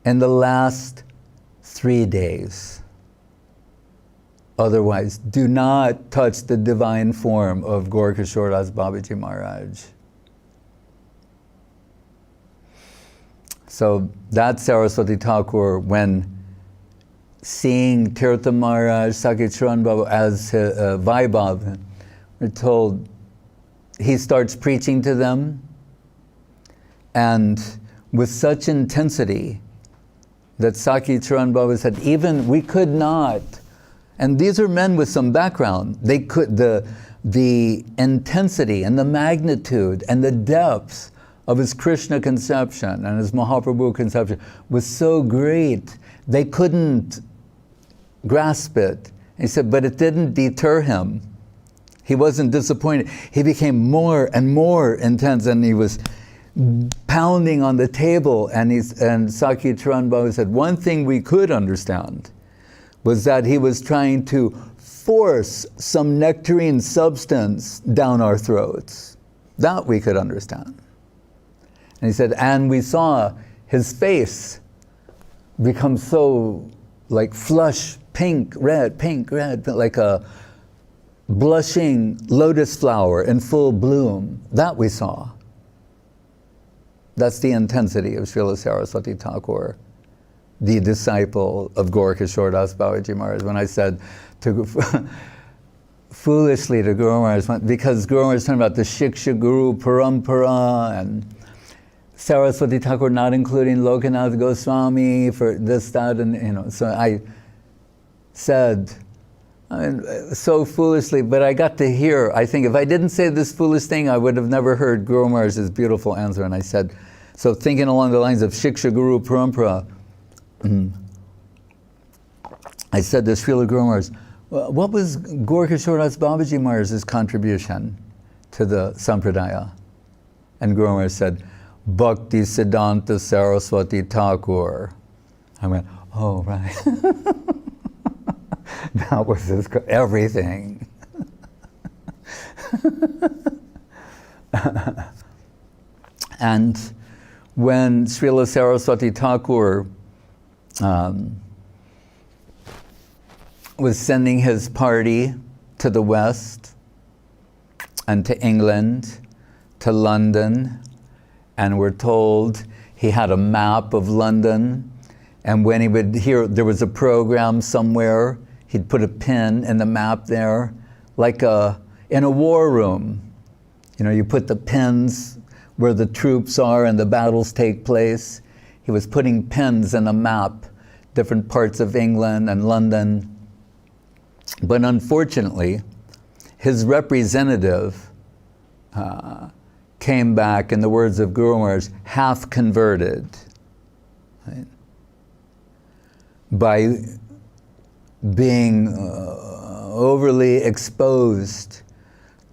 [SPEAKER 1] in the last 3 days, otherwise, do not touch the divine form of Gorkishore Das Babaji Maharaj. So that's Saraswati Thakur when seeing Tirtha Maharaj, Sakya Charan Babu as Vaibhav, we're told he starts preaching to them, and with such intensity that Sakya Charan Babu said, even we could not, and these are men with some background, they could, the intensity and the magnitude and the depth of his Krishna conception and his Mahaprabhu conception was so great, they couldn't grasp it. He said, but it didn't deter him. He wasn't disappointed. He became more and more intense, and he was pounding on the table, and Sakya Charan Babu said, one thing we could understand was that he was trying to force some nectarine substance down our throats. That we could understand. And he said, and we saw his face become so like flush, pink, red, like a blushing lotus flower in full bloom. That we saw. That's the intensity of Srila Saraswati Thakur, the disciple of Gaurkishore Das Babaji Maharaj. When I said foolishly to Guru Maharaj, because Guru Maharaj was talking about the Shiksha Guru Parampara and Saraswati Thakur not including Lokanath Goswami for this, that, and so I said, so foolishly, but I got to hear, I think if I didn't say this foolish thing, I would have never heard Guru Maharaj's beautiful answer. And I said, so thinking along the lines of Shiksha Guru Parampara, I said to Srila Guru Maharaj, what was Gaurkishore Das Babaji Maharaj's contribution to the Sampradaya? And Guru Maharaj said, Bhakti Siddhanta Saraswati Thakur. I went, oh, right. That was his, everything. And when Srila Saraswati Thakur was sending his party to the West and to England, to London, and we're told he had a map of London, and when he would hear there was a program somewhere, he'd put a pin in the map there, like in a war room. You put the pins where the troops are and the battles take place. He was putting pins in a map, different parts of England and London. But unfortunately, his representative came back, in the words of Guru Maharaj, half converted. Right? By being overly exposed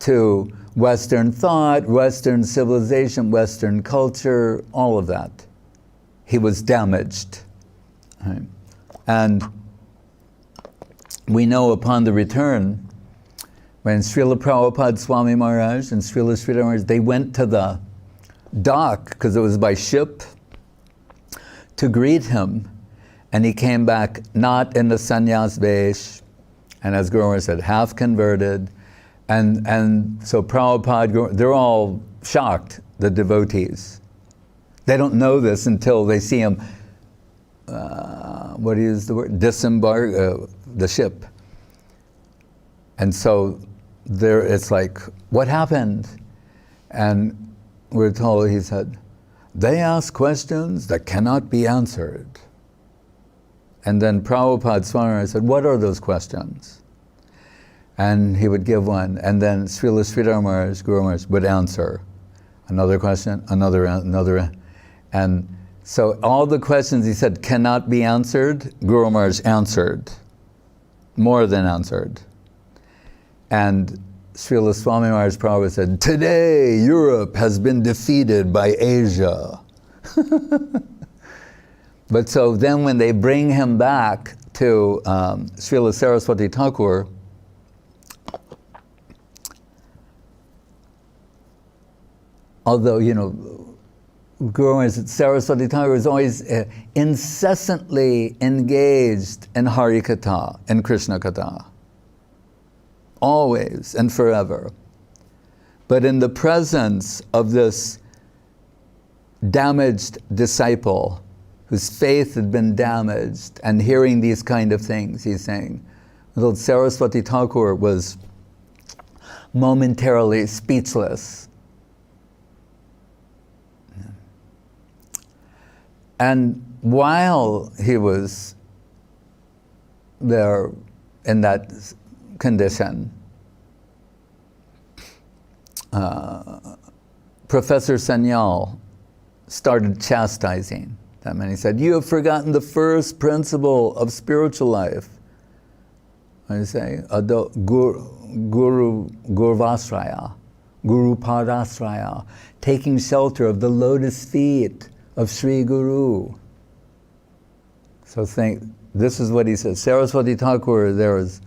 [SPEAKER 1] to Western thought, Western civilization, Western culture, all of that. He was damaged. Right? And we know upon the return, when Srila Prabhupada Swami Maharaj and Srila Sridhar Maharaj, they went to the dock, because it was by ship, to greet him. And he came back not in the sannyas vesh, and as Guru Maharaj said, half converted. And so Prabhupada, they're all shocked, the devotees. They don't know this until they see him, what is the word? Disembark the ship. And so it's like, what happened? And we're told, he said, they ask questions that cannot be answered. And then Prabhupada Swami said, what are those questions? And he would give one. And then Srila Sridhar Maharaj, Guru Maharaj, would answer. Another question, another. And so all the questions he said cannot be answered, Guru Maharaj answered. More than answered. And Srila Swami Maharaj Prabhupada said, today Europe has been defeated by Asia. But so then when they bring him back to Srila Saraswati Thakur, although, Guru Maharaj, Saraswati Thakur was always incessantly engaged in Hari Katha, in Krishna Katha. Always and forever. But in the presence of this damaged disciple whose faith had been damaged, and hearing these kind of things, he's saying, little Saraswati Thakur was momentarily speechless. And while he was there in that condition, Professor Sanyal started chastising them, and he said, "You have forgotten the first principle of spiritual life." I say, Guru Gurvasraya, Guru Padasraya, taking shelter of the lotus feet of Sri Guru. So this is what he says. Saraswati Thakur there is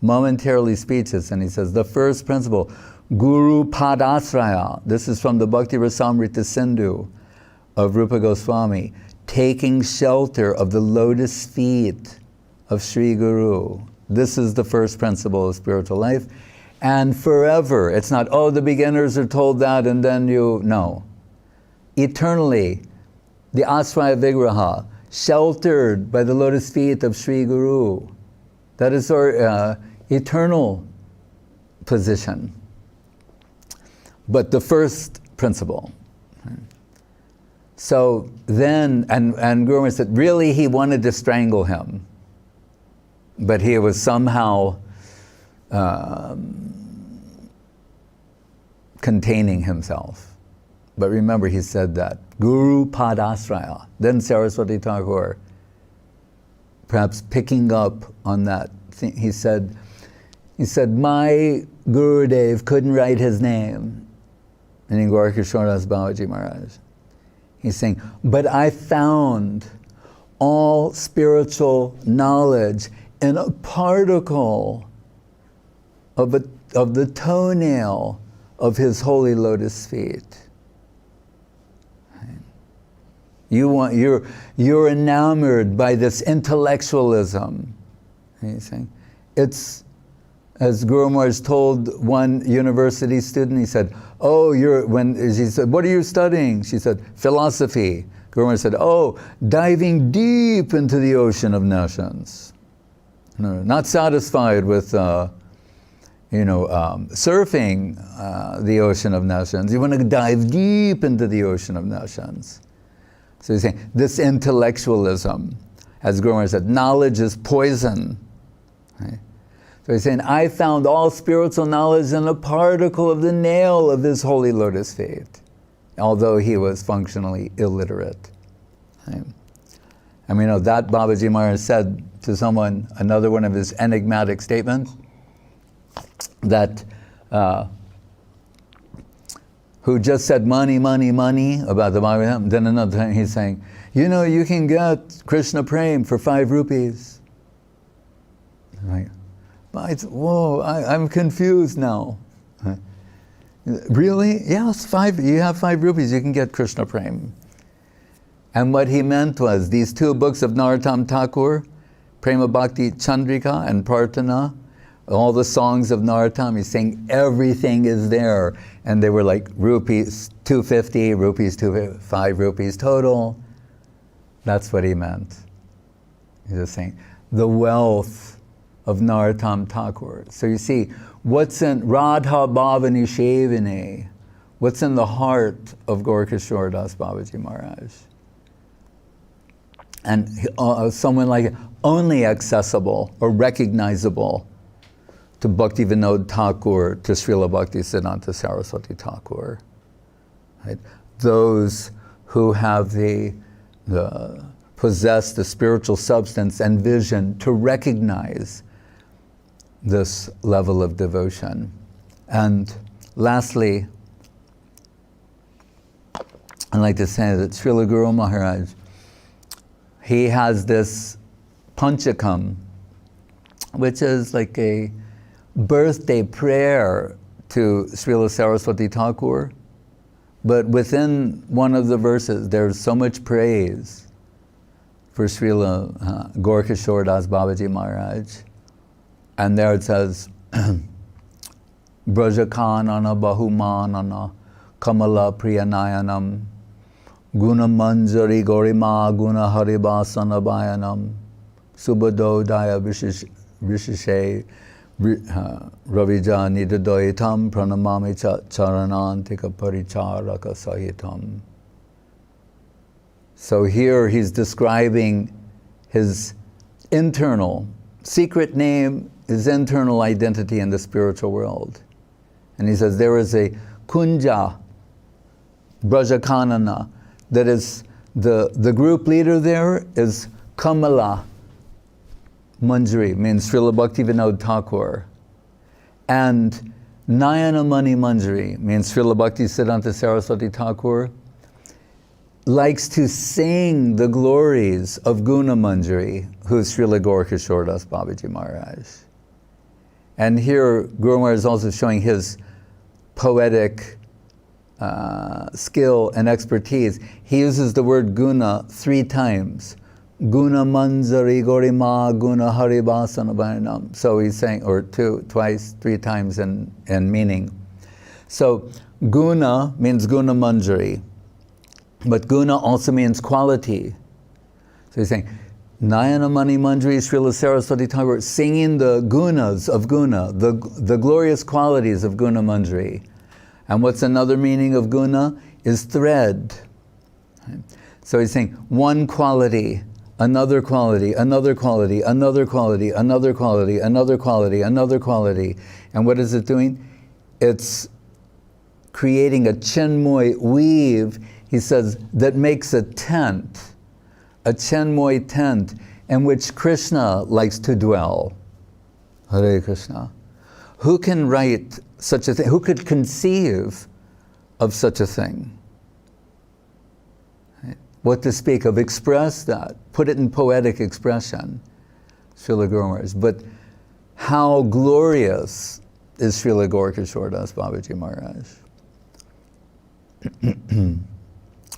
[SPEAKER 1] momentarily speechless, and he says, the first principle, Guru Padasraya, this is from the Bhakti Rasamrita Sindhu of Rupa Goswami, taking shelter of the lotus feet of Sri Guru. This is the first principle of spiritual life. And forever, it's not, oh, the beginners are told that and then no. Eternally, the Asraya Vigraha, sheltered by the lotus feet of Sri Guru. That is our eternal position. But the first principle. So then, and Guru said, really he wanted to strangle him, but he was somehow containing himself. But remember, he said that, Guru Padasraya. Then Saraswati Thakur, perhaps picking up on that thing, he said, my Gurudev couldn't write his name. And in Gaurkishora Babaji Maharaj, he's saying, but I found all spiritual knowledge in a particle of the toenail of his holy lotus feet. You're enamored by this intellectualism. He's saying, it's, as Guru Maharaj told one university student, he said, oh, she said, what are you studying? She said, philosophy. Guru Maharaj said, oh, diving deep into the ocean of nations. No, not satisfied with, surfing the ocean of nations. You want to dive deep into the ocean of nations. So he's saying, this intellectualism, as Guru Maharaj said, knowledge is poison. Right? So he's saying, I found all spiritual knowledge in a particle of the nail of his holy lotus feet, although he was functionally illiterate. Right? I mean, that Babaji Maharaj said to someone, another one of his enigmatic statements, that who just said money, money, money about the Bhagavatam. Then another time he's saying, you can get Krishna Prem for 5 rupees. Right? Whoa, I'm confused now. Really? Yes, 5. You have 5 rupees, you can get Krishna Prem. And what he meant was these 2 books of Narottam Thakur, Prema Bhakti Chandrika and Prarthana, all the songs of Narottam, he's saying everything is there. And they were like rupees 250, rupees 5 rupees total. That's what he meant. He's just saying the wealth of Narottam Thakur. So you see, what's in Radha Bhavani Shevane, what's in the heart of Gaurkishora Das Babaji Maharaj? And someone like only accessible or recognizable to Bhakti Vinod Thakur, to Srila Bhakti Siddhanta Saraswati Thakur. Right? Those who have possess the spiritual substance and vision to recognize this level of devotion. And lastly, I'd like to say that Srila Guru Maharaj, he has this Panchakam, which is like a birthday prayer to Srila Saraswati Thakur, but within one of the verses there's so much praise for Srila Gaurkishora Das Babaji Maharaj. And there it says, Brajakanana Bahumanana Kamala Priyanayanam Guna Manjari Gorima Guna Haribasana Bayanam Subado Daya Vishishe Ravija Nidadoitam Pranamami Charanantika Paricharaka Sahitam. So here he's describing his internal, secret name, his internal identity in the spiritual world. And he says there is a Kunja Brajakanana, that is, the group leader there is Kamala Manjari, means Srila Bhaktivinoda Thakur. And Nayanamani Manjari, means Srila Bhakti Siddhanta Saraswati Thakur, likes to sing the glories of Guna Manjari, who's Srila Gaurkishore Das Babaji Maharaj. And here Guru Maharaj is also showing his poetic skill and expertise. He uses the word guna 3 times. Guna Manjari Gorima Guna Haribasana Bharanam. So he's saying, or twice, 3 times in meaning. So guna means Guna Manjari. But guna also means quality. So he's saying, Nayanamani Manjari Srila Saraswati Thakur singing the gunas of guna, the glorious qualities of Guna Manjari. And what's another meaning of guna? Is thread. So he's saying one quality, another quality, another quality, another quality, another quality, another quality, another quality. And what is it doing? It's creating a chenmoy weave, he says, that makes a tent, a chenmoy tent, in which Krishna likes to dwell. Hare Krishna. Who can write such a thing? Who could conceive of such a thing? What to speak of, express that, put it in poetic expression, Srila Guru Maharaj. But how glorious is Srila Gaurkishore Das Babaji Maharaj?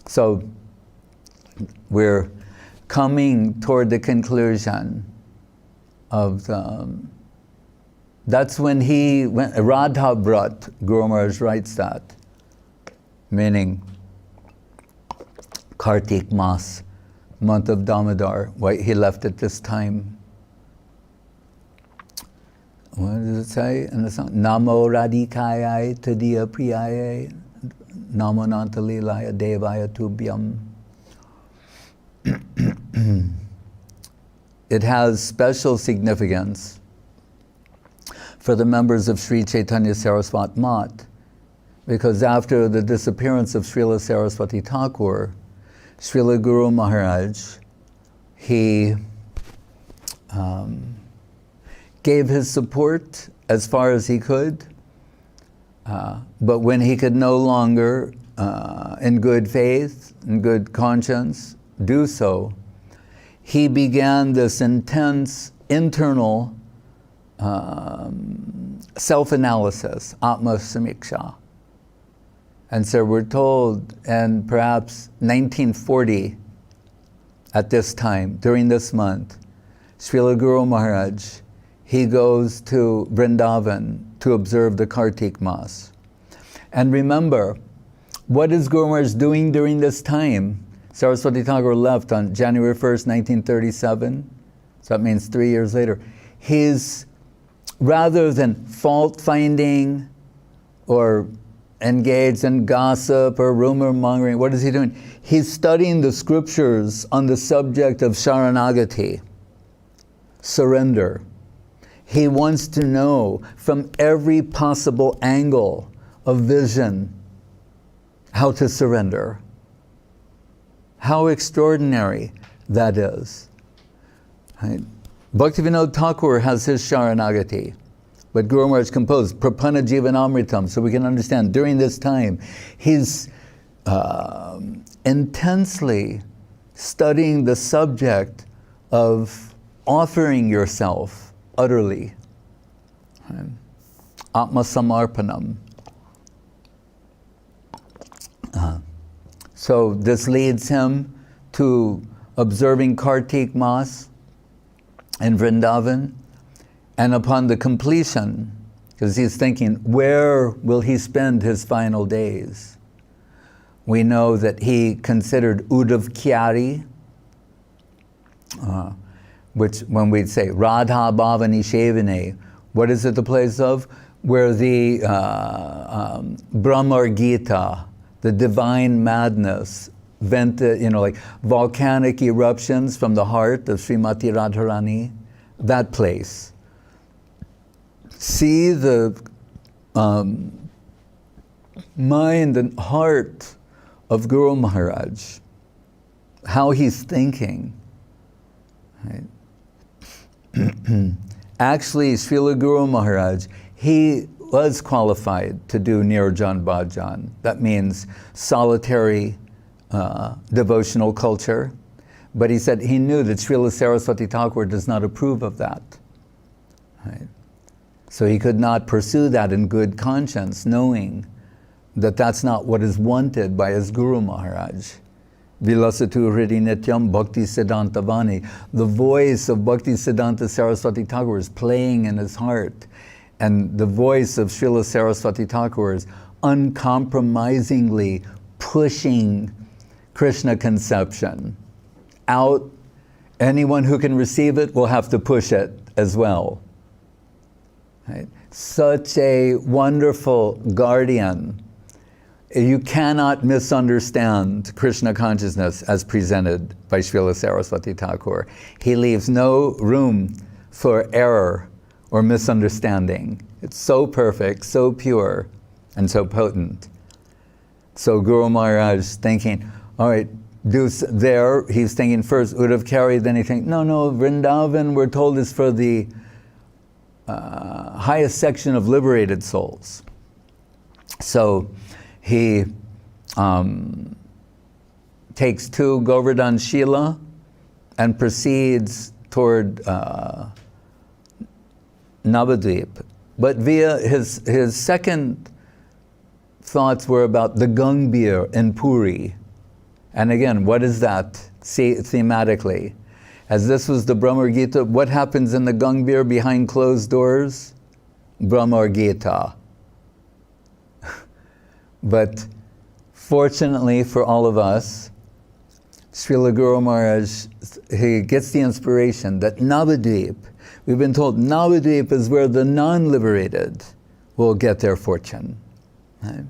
[SPEAKER 1] So we're coming toward the conclusion of that's when he went, Radha Brat, Guru Maharaj writes that, meaning Kartik Mas, month of Damodar, why he left at this time. What does it say in the song? Namo Radhikaya Tadiya Priyaye Namo Nantalilaya Devaya Tubhyam. It has special significance for the members of Sri Chaitanya Saraswat Mat, because after the disappearance of Srila Saraswati Thakur, Srila Guru Maharaj, he gave his support as far as he could, but when he could no longer, in good faith, in good conscience, do so, he began this intense internal self-analysis, Atma Samiksha. And so we're told, and perhaps 1940, at this time, during this month, Srila Guru Maharaj, he goes to Vrindavan to observe the Kartik Mas. And remember, what is Guru Maharaj doing during this time? Saraswati Thakur left on January 1st, 1937, so that means 3 years later. He's, rather than fault-finding or engaged in gossip or rumor mongering, what is he doing? He's studying the scriptures on the subject of Sharanagati, surrender. He wants to know from every possible angle of vision how to surrender. How extraordinary that is. Right? Bhaktivinoda Thakur has his Sharanagati, but Guru Maharaj composed Prapanna Jivanamritam, so we can understand during this time he's intensely studying the subject of offering yourself utterly. Right? Atma Samarpanam. So this leads him to observing Kartik Mas in Vrindavan, and upon the completion, because he's thinking, where will he spend his final days? We know that he considered Uddhav Kyari, which when we'd say Radha Bhavani Shevane, what is it the place of? Where the Brahmar Gita, the divine madness, vented, like volcanic eruptions from the heart of Srimati Radharani, that place. See the mind and heart of Guru Maharaj, how he's thinking. Right? Actually, Srila Guru Maharaj, he was qualified to do Nirjan Bhajan. That means solitary devotional culture. But he said he knew that Srila Saraswati Thakur does not approve of that. Right? So he could not pursue that in good conscience, knowing that that's not what is wanted by his Guru Maharaj. Vilasatu Hridi Nityam Bhakti Siddhanta Vani. The voice of Bhakti Siddhanta Saraswati Thakur is playing in his heart. And the voice of Srila Saraswati Thakur is uncompromisingly pushing Krishna conception out. Anyone who can receive it will have to push it as well. Right? Such a wonderful guardian. You cannot misunderstand Krishna consciousness as presented by Srila Saraswati Thakur. He leaves no room for error or misunderstanding. It's so perfect, so pure, and so potent. So Guru Maharaj thinking, all right, he's thinking first Uddhav Kyari, then he thinks, no, Vrindavan, we're told, is for the highest section of liberated souls. So he takes 2 Govardhan Shila and proceeds toward Navadvip. But via his second thoughts were about the Gangbir in Puri. And again, what is that thematically? As this was the Brahmar Gita, what happens in the Gangbir behind closed doors? Brahmar Gita. But fortunately for all of us, Srila Guru Maharaj, he gets the inspiration that Navadvip, we've been told Navadvip is where the non-liberated will get their fortune. Right?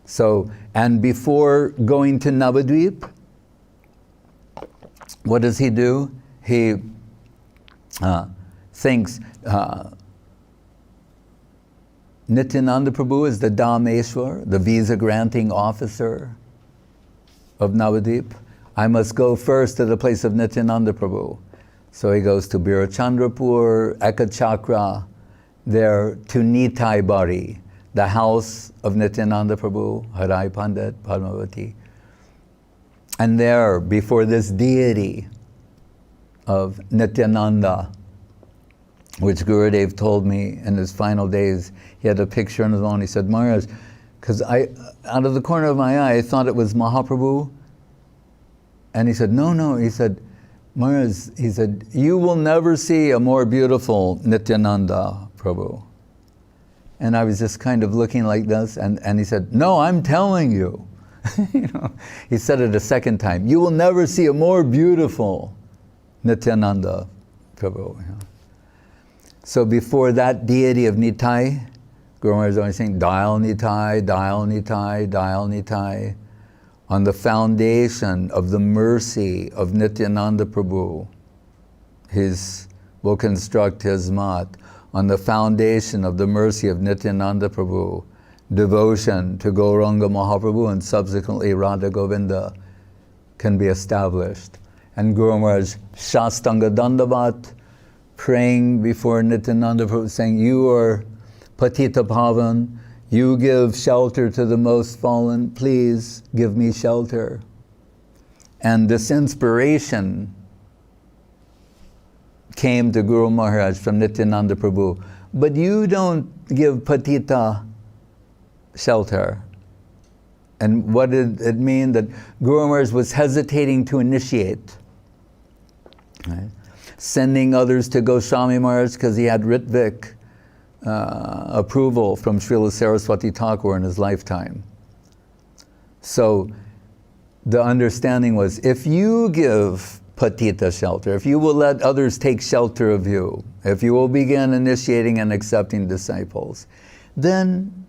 [SPEAKER 1] So, and before going to Navadvip, what does he do? He thinks Nityananda Prabhu is the Dhameshwar, the visa-granting officer of Navadvip. I must go first to the place of Nityananda Prabhu. So he goes to Birachandrapur, Ekachakra, there to Nitai Bari, the house of Nityananda Prabhu, Harai Pandit, Padmavati. And there, before this deity of Nityananda, which Gurudev told me in his final days, he had a picture on his own. He said, Maharaj, because out of the corner of my eye, I thought it was Mahaprabhu. And he said, no. He said, Maharaj, he said, you will never see a more beautiful Nityananda Prabhu. And I was just kind of looking like this, and he said, no, I'm telling you. He said it a second time, you will never see a more beautiful Nityananda Prabhu. So before that deity of Nitai, Guru Maharaj is always saying, Dial Nitai, Dial Nitai, Dial Nitai. On the foundation of the mercy of Nityananda Prabhu, will construct his mat. On the foundation of the mercy of Nityananda Prabhu, devotion to Gauranga Mahaprabhu and subsequently Radha Govinda can be established. And Guru Maharaj Shastanga Dandavat, praying before Nityananda Prabhu, saying, you are Patita Pavan, you give shelter to the most fallen, please give me shelter. And this inspiration came to Guru Maharaj from Nityananda Prabhu. But you don't give Patita shelter. And what did it mean? That Guru Maharaj was hesitating to initiate. Right? Sending others to Goswami Maharaj because he had Ritvik approval from Srila Saraswati Thakur in his lifetime. So the understanding was, if you give patita shelter, if you will let others take shelter of you, if you will begin initiating and accepting disciples, then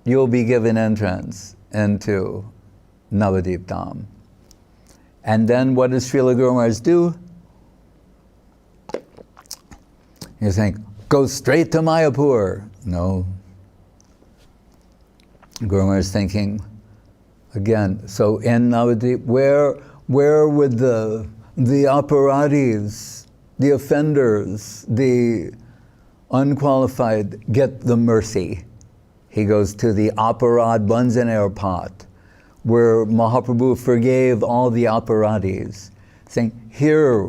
[SPEAKER 1] you'll be given entrance into Navadip Dham. And then what does Srila Guru Maharaj do? He's saying, go straight to Mayapur. No. Guru Maharaj is thinking, again, so in Navadip, where would the aparatis, the offenders, the unqualified get the mercy? He goes to the aparad Banjaner pot, where Mahaprabhu forgave all the aparatis, saying, here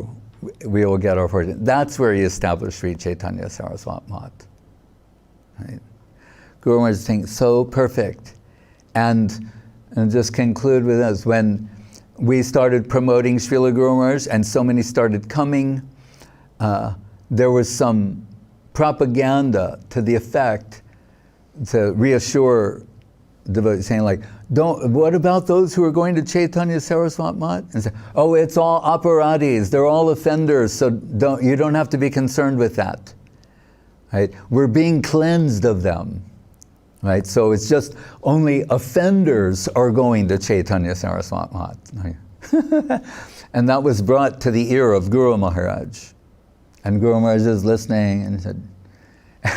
[SPEAKER 1] we will get our fortune. That's where he established Sri Chaitanya Saraswat Mat. Right? Guru Maharaj is saying, so perfect. And just conclude with this, when we started promoting Srila Guru Maharaj and so many started coming, there was some propaganda to the effect to reassure devotees, saying like, what about those who are going to Chaitanya Saraswat Mat? And say, oh, it's all aparatis, they're all offenders, so you don't have to be concerned with that. Right? We're being cleansed of them. Right? So it's just only offenders are going to Chaitanya Saraswat Mat. Right? And that was brought to the ear of Guru Maharaj. And Guru Maharaj is listening and he said,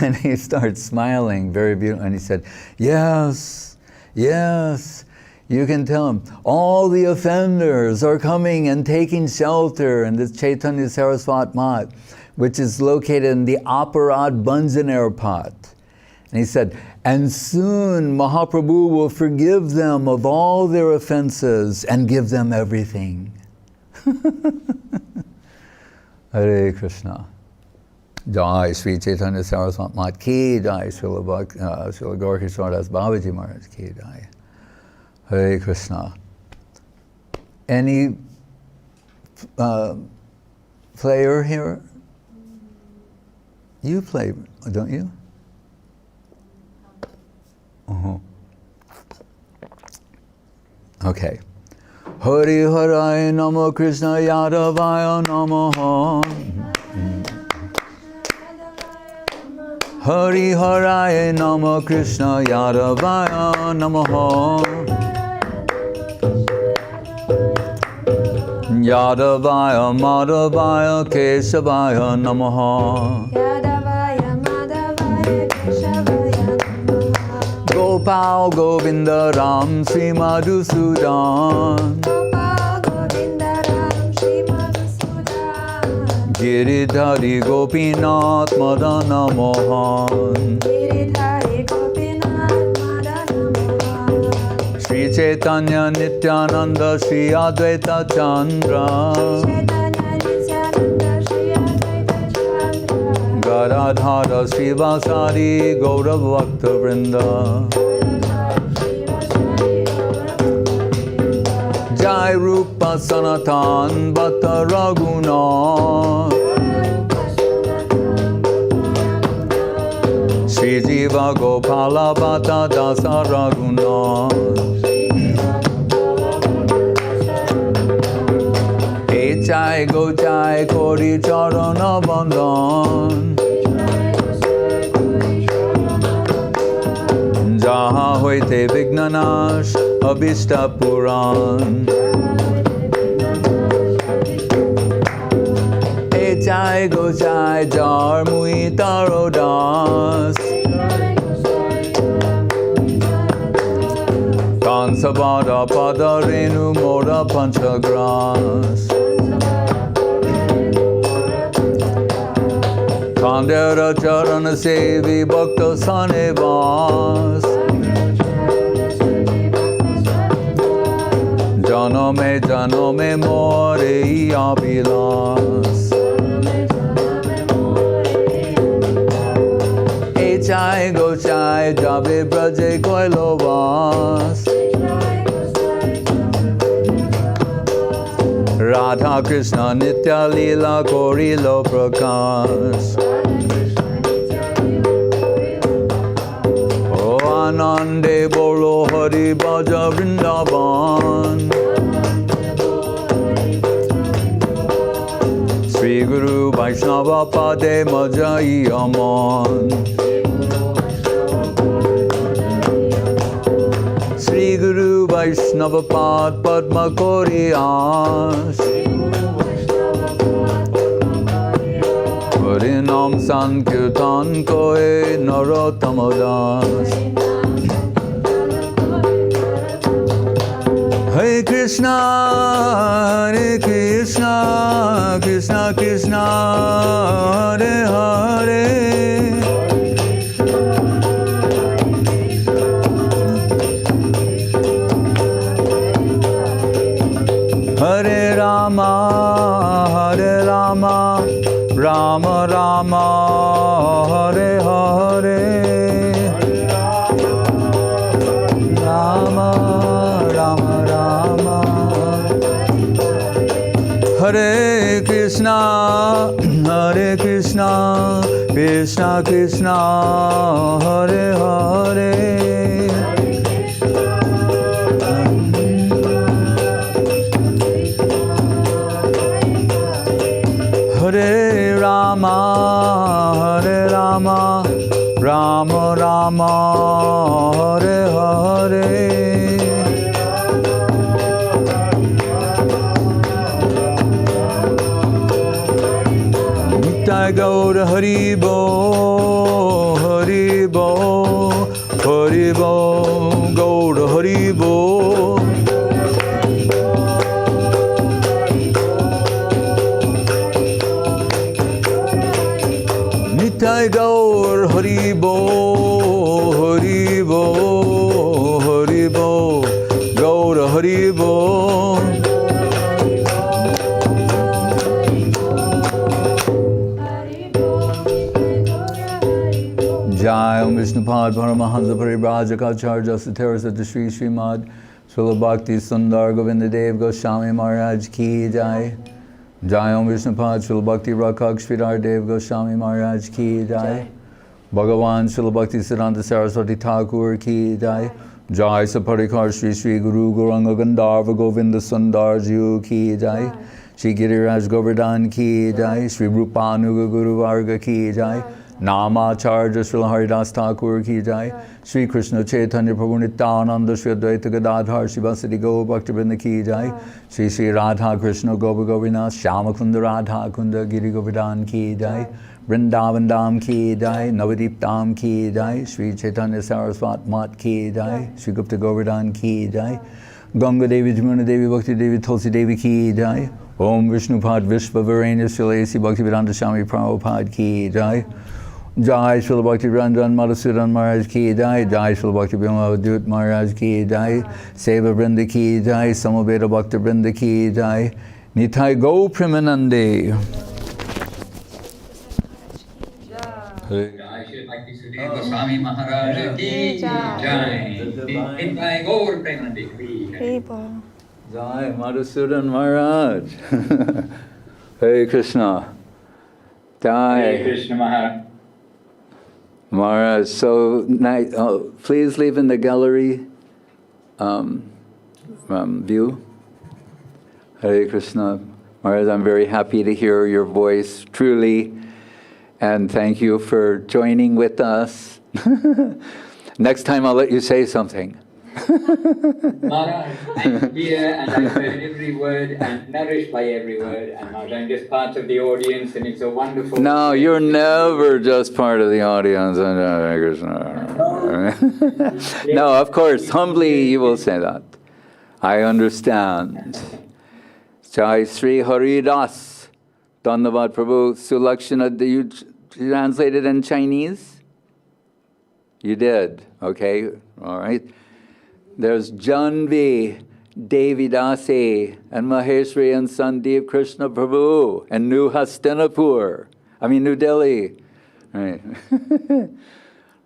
[SPEAKER 1] and he starts smiling very beautiful, and he said, yes, yes, you can tell him, all the offenders are coming and taking shelter in this Chaitanya Saraswat Mat, which is located in the Aparad Banjaner pot. And he said, and soon Mahaprabhu will forgive them of all their offenses and give them everything. Hare Krishna. Jai Sri Chaitanya Saraswat Mat ki jai, Srila Gaur Kishore Das Babaji Maharaj ki jai. Hare Krishna. Any player here? You play, don't you? Uh-huh. Okay. Hari Harai Namo Krishna Yadavaya Namaha. Hari Harai Namo Krishna Yadavaya Namaha. Yadavaya Madhavaya Keshavaya Namaha.
[SPEAKER 2] Yadavaya Madhavaya Keshavaya Namaha.
[SPEAKER 1] Gopal Govinda Ram Sri Madhusudan.
[SPEAKER 2] Gopal Govinda Ram Shri Madhusudan.
[SPEAKER 1] Giridhari Gopinath Madana Mohan.
[SPEAKER 2] Giridhari Gopinath Madana Mohan.
[SPEAKER 1] Sri Chaitanya Nityananda Sri Advaita Chandra.
[SPEAKER 2] Chaitanya Nityananda Shri Advaita Chandra.
[SPEAKER 1] Gadadhara Sri Vasari Gaurav Bhakta Vrinda. Jai Rupa Sanatan Bhatta Raghunath. Sri Jiva Gopala Bhatta Dasa Raghunath. Hey Jai Go Jai Kori Charana Bandhan. Jaha Hoite Vignanash Abhishta Puran. Hey Jai Go Jai Jar Mui Taro Das. Kansavada Pada Renu Mora Panchagras. Kandera Charana Sevi Bhakta Sanevas. Janome More Abhilas. Hey Jai Go Jai Jabe Braje Koilovas. Radha Krishna Nitya Leela Korilo Prakash. O Anande Bolo Hari Bhaja Vrindavan. pade majai aman. Sri Guru Vaishnava Pad Padma Koriyas. Harinam Sankirtan Koe Narottama Das. Hare Krishna, Hare Krishna, Krishna Krishna, Hare Hare. Hare Rama, Hare Rama, Rama Rama, Hare Hare. Rama Rama Rama. Hare Krishna, Hare Krishna, Krishna Krishna, Hare Hare. Hare Rama, Hare Rama, Rama Rama, Hare Hare. Nitai Gaura Hari Bo, Hari Bo, Hari Bo, Gaura Hari Bo. Nitai Gaur Hari Bo, Hari Bo, Hari Bo, Gaur Hari Bo. Jai Om Vishnupad Paramahansa Paribrajaka Sateras at the Sri Srimad Srila Bhakti Sudhir Govinda Dev Goswami Maharaj Ki Jai. Jai Om Vishnupad Srila Bhakti Rakak Sridhar Dev Goswami Maharaj Ki Jai. Bhagavan Srila Bhakti Siddhanta Saraswati Thakur Ki Jai. Jai Saparikar Sri Sri Guru Gauranga Gandharva Govinda Sundar Jiu Ki Jai. Shri Giriraj Govardhan Ki Jai. Shri Rupanuga Guru Varga Ki Jai. Namacharya Srila Haridas Thakur Ki Jai. Sri Krishna Chaitanya Prabhu Nityananda Sri Advaita Gadadhar Shivasati Go Bhaktivinoda Ki Jai. Sri Sri Radha Krishna Gopa Govinath Shyama Kunda Radha Kunda Giri Govardhan Ki Jai. Vrindavan Dham Ki Jai. Navadip Dham Ki Jai. Sri Chaitanya Saraswat Mat Ki Jai. Sri Gupta Govardhan Ki Jai. Ganga Devi Jamuna Devi Bhakti Devi Tulsi Devi Ki Jai. Om Vishnupad Vishva Varenya Srilesi Bhaktivedanta Swami Prabhupada Ki Jai. Jai Srila Bhakti Ranjan Madhusudan Maharaj Ki Jai. Jai Srila Bhakti Bhimavadut Maharaj Ki Jai. Seva Vrinda Ki Jai. Samaveda Bhakta Vrinda Ki Jai. Nitai Go Premanande.
[SPEAKER 4] Jai Shri Bhakti Sudhir Goswami Maharaj Ki Jai. Nitai Gaur Premanande Ki Jai.
[SPEAKER 1] Jai Madhusudan Maharaj. Hare Krishna. Jai.
[SPEAKER 4] Hare Krishna Maharaj.
[SPEAKER 1] Maharaj, so please leave in the gallery view. Hare Krishna. Maharaj, I'm very happy to hear your voice, truly, and thank you for joining with us. Next time I'll let you say something.
[SPEAKER 4] Maharaj, I'm here and I've heard every word and nourished by every word, and Maharaj, I'm just part of the audience and it's a wonderful...
[SPEAKER 1] No, you're never just part of the audience. No, of course, humbly you will say that. I understand. Jai Sri Hari Das. Dhanyavad Prabhu. Sulakshana, did you translate it in Chinese? You did. Okay, all right. There's Janvi, Devidasi, and Maheshwari and Sandeep Krishna Prabhu, and New Hastinapur. New Delhi. Right.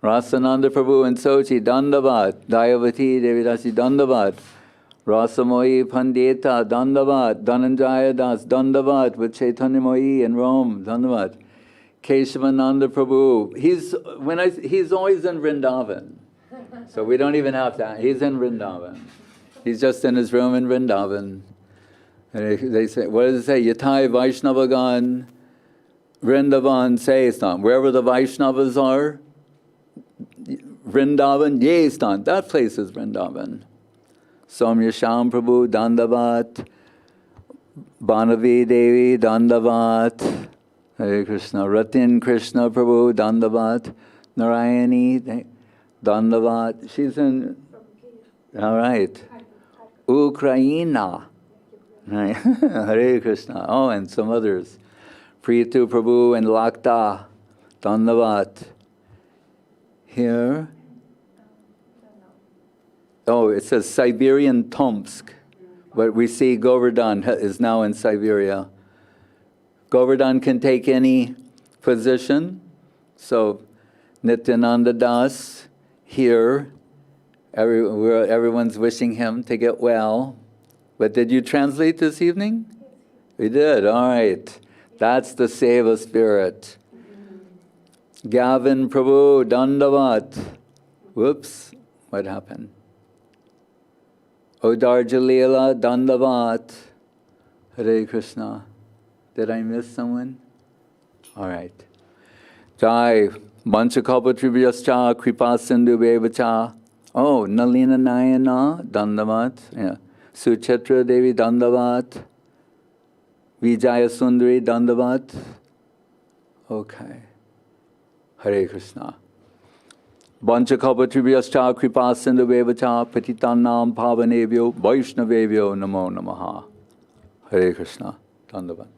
[SPEAKER 1] Rasananda Prabhu and Sochi, Dandavat. Dayavati, Devidasi, Dandavat. Rasamoyi Pandita, Dandavat. Dhananjaya Das, Dandavat, with Chaitanya Moyi in Rome, Dandavat. Keshavananda Prabhu. He's always in Vrindavan. So we don't even have to. He's in Vrindavan. He's just in his room in Vrindavan. And they say, what does it say? Yatai Vaishnavagan Vrindavan Sestan. Wherever the Vaishnavas are, Vrindavan, Yestan. That place is Vrindavan. Somya Sham Prabhu, Dandavat. Banavi Devi, Dandavat. Hare Krishna. Ratin Krishna Prabhu, Dandavat. Narayani, Dandavat. She's in... All right. Ukraina. Right. Hare Krishna. Oh, and some others. Pritu Prabhu and Lakta. Dandavat. Here. Oh, it says Siberian Tomsk. But we see Govardhan is now in Siberia. Govardhan can take any position. So Nityananda Das here. Everyone's wishing him to get well. But did you translate this evening? We did, all right. That's the Seva spirit. Gavin Prabhu, Dandavat. Whoops, what happened? Odarjalila, Dandavat. Hare Krishna. Did I miss someone? All right. Jai, Manchakalpatribhyascha, Kripa Sindhu Bevacha. Oh, Nalina Nayana, Dandavat. Yeah. Suchitra Devi, Dandavat. Vijaya Sundari, Dandavat. Okay. Hare Krishna. Vanchakalpatribhyascha, Kripa Sindhu Bevacha, Patitanam Pavanebhyo, Vaishnavebhyo, Namo Namaha. Hare Krishna. Dandavat.